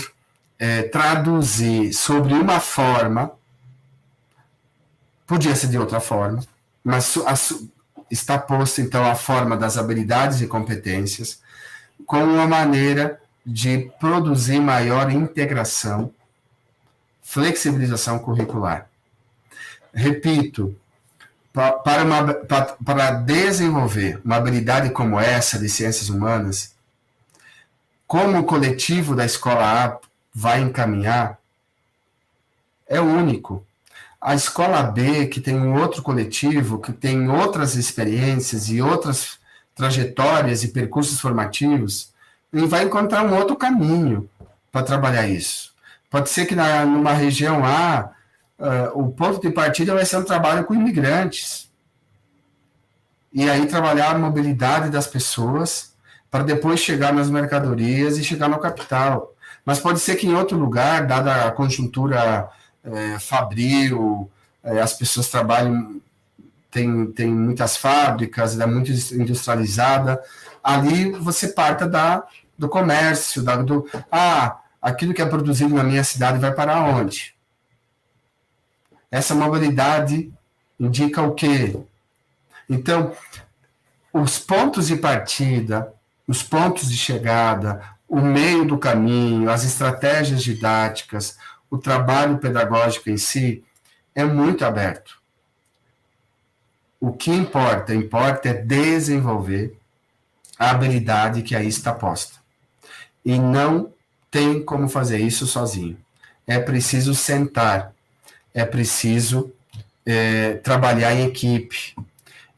traduzir sobre uma forma, podia ser de outra forma, mas está posto, então, a forma das habilidades e competências como uma maneira de produzir maior integração, flexibilização curricular. Repito, para desenvolver uma habilidade como essa de ciências humanas, como o coletivo da Escola A vai encaminhar, é único. A Escola B, que tem um outro coletivo, que tem outras experiências e outras trajetórias e percursos formativos, ele vai encontrar um outro caminho para trabalhar isso. Pode ser que numa região A, o ponto de partida vai ser um trabalho com imigrantes. E aí trabalhar a mobilidade das pessoas para depois chegar nas mercadorias e chegar no capital. Mas pode ser que em outro lugar, dada a conjuntura fabril, as pessoas trabalham tem muitas fábricas, é muito industrializada. Ali você parta do comércio, aquilo que é produzido na minha cidade vai para onde? Essa mobilidade indica o quê? Então, os pontos de partida, os pontos de chegada, o meio do caminho, as estratégias didáticas, o trabalho pedagógico em si, é muito aberto. O que importa é desenvolver a habilidade que aí está posta. E não tem como fazer isso sozinho. É preciso sentar, é preciso trabalhar em equipe,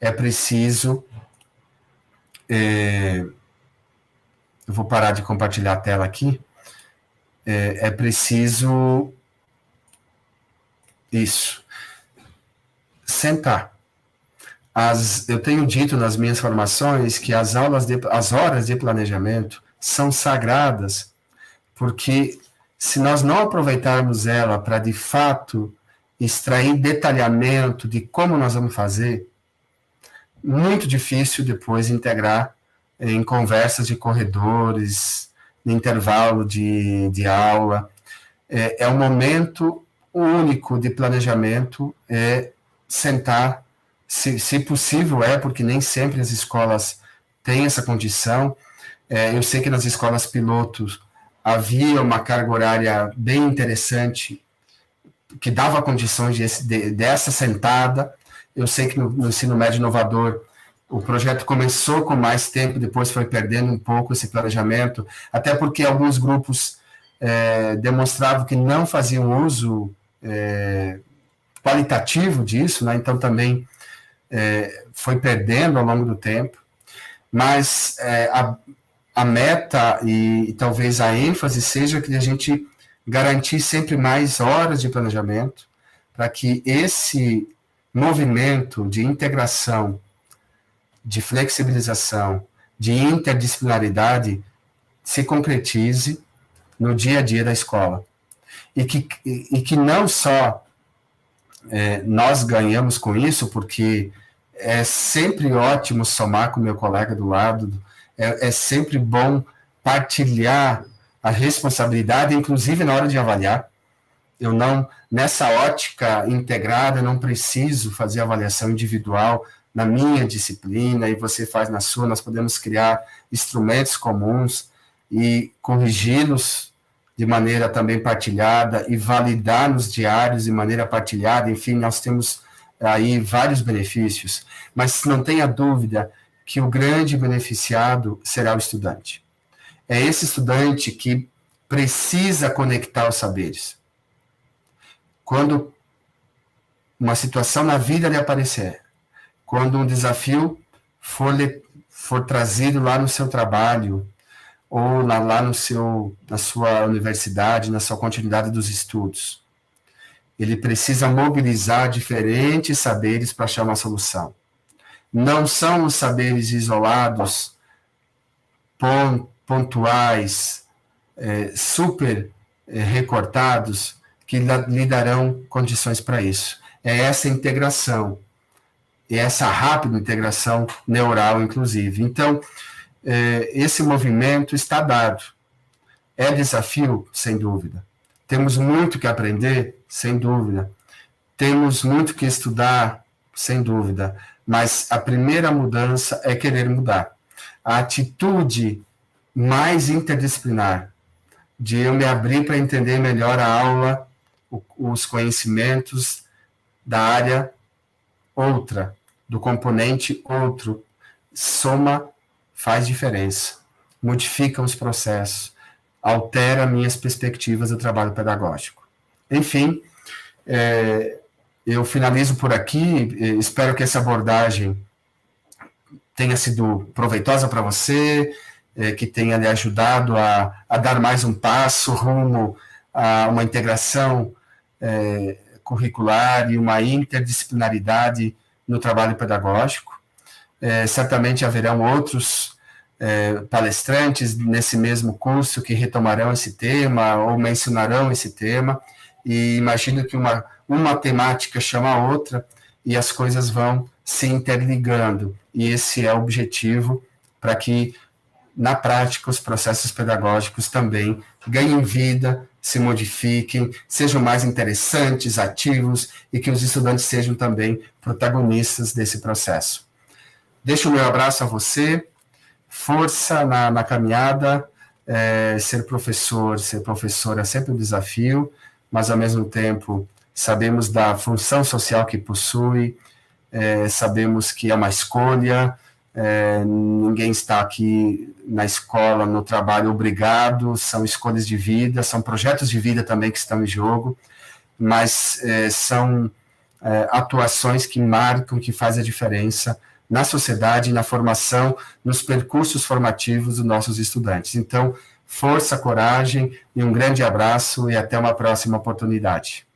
é preciso... eu vou parar de compartilhar a tela aqui. É preciso... Isso. Sentar. Eu tenho dito nas minhas formações que as horas de planejamento são sagradas, porque se nós não aproveitarmos ela para, de fato, extrair detalhamento de como nós vamos fazer, muito difícil depois integrar em conversas de corredores, no intervalo de aula. É um momento único de planejamento, sentar, se possível porque nem sempre as escolas têm essa condição. Eu sei que nas escolas pilotos havia uma carga horária bem interessante, que dava condições dessa sentada. Eu sei que no ensino médio inovador, o projeto começou com mais tempo, depois foi perdendo um pouco esse planejamento, até porque alguns grupos demonstravam que não faziam uso qualitativo disso, né? Então também foi perdendo ao longo do tempo, mas a meta e talvez a ênfase seja que a gente garantir sempre mais horas de planejamento, para que esse movimento de integração, de flexibilização, de interdisciplinaridade se concretize no dia a dia da escola. E que não só nós ganhamos com isso, porque é sempre ótimo somar com o meu colega do lado, é sempre bom partilhar a responsabilidade, inclusive na hora de avaliar. Eu não, nessa ótica integrada, não preciso fazer avaliação individual na minha disciplina e você faz na sua. Nós podemos criar instrumentos comuns e corrigi-los de maneira também partilhada e validar nos diários de maneira partilhada. Enfim, nós temos aí vários benefícios, mas não tenha dúvida que o grande beneficiado será o estudante. É esse estudante que precisa conectar os saberes. Quando uma situação na vida lhe aparecer, quando um desafio for trazido lá no seu trabalho, ou lá na sua universidade, na sua continuidade dos estudos, ele precisa mobilizar diferentes saberes para achar uma solução. Não são os saberes isolados, pontuais, super recortados, que lhe darão condições para isso. É essa integração, e essa rápida integração neural, inclusive. Então, esse movimento está dado. É desafio? Sem dúvida. Temos muito que aprender? Sem dúvida. Temos muito que estudar? Sem dúvida. Mas a primeira mudança é querer mudar. A atitude mais interdisciplinar, de eu me abrir para entender melhor a aula, os conhecimentos da área outra, do componente outro, soma, faz diferença, modifica os processos, altera minhas perspectivas do trabalho pedagógico. Enfim, eu finalizo por aqui, espero que essa abordagem tenha sido proveitosa para você, que tenha lhe ajudado a dar mais um passo rumo a uma integração curricular e uma interdisciplinaridade no trabalho pedagógico. Certamente haverão outros palestrantes nesse mesmo curso que retomarão esse tema ou mencionarão esse tema, e imagino que uma temática chama a outra e as coisas vão se interligando, e esse é o objetivo para que, na prática, os processos pedagógicos também ganhem vida, se modifiquem, sejam mais interessantes, ativos, e que os estudantes sejam também protagonistas desse processo. Deixo o meu abraço a você, força na caminhada, ser professor, ser professora é sempre um desafio, mas, ao mesmo tempo, sabemos da função social que possui, sabemos que é uma escolha, ninguém está aqui na escola, no trabalho, obrigado, são escolhas de vida, são projetos de vida também que estão em jogo, mas são atuações que marcam, que fazem a diferença na sociedade, na formação, nos percursos formativos dos nossos estudantes. Então, força, coragem e um grande abraço e até uma próxima oportunidade.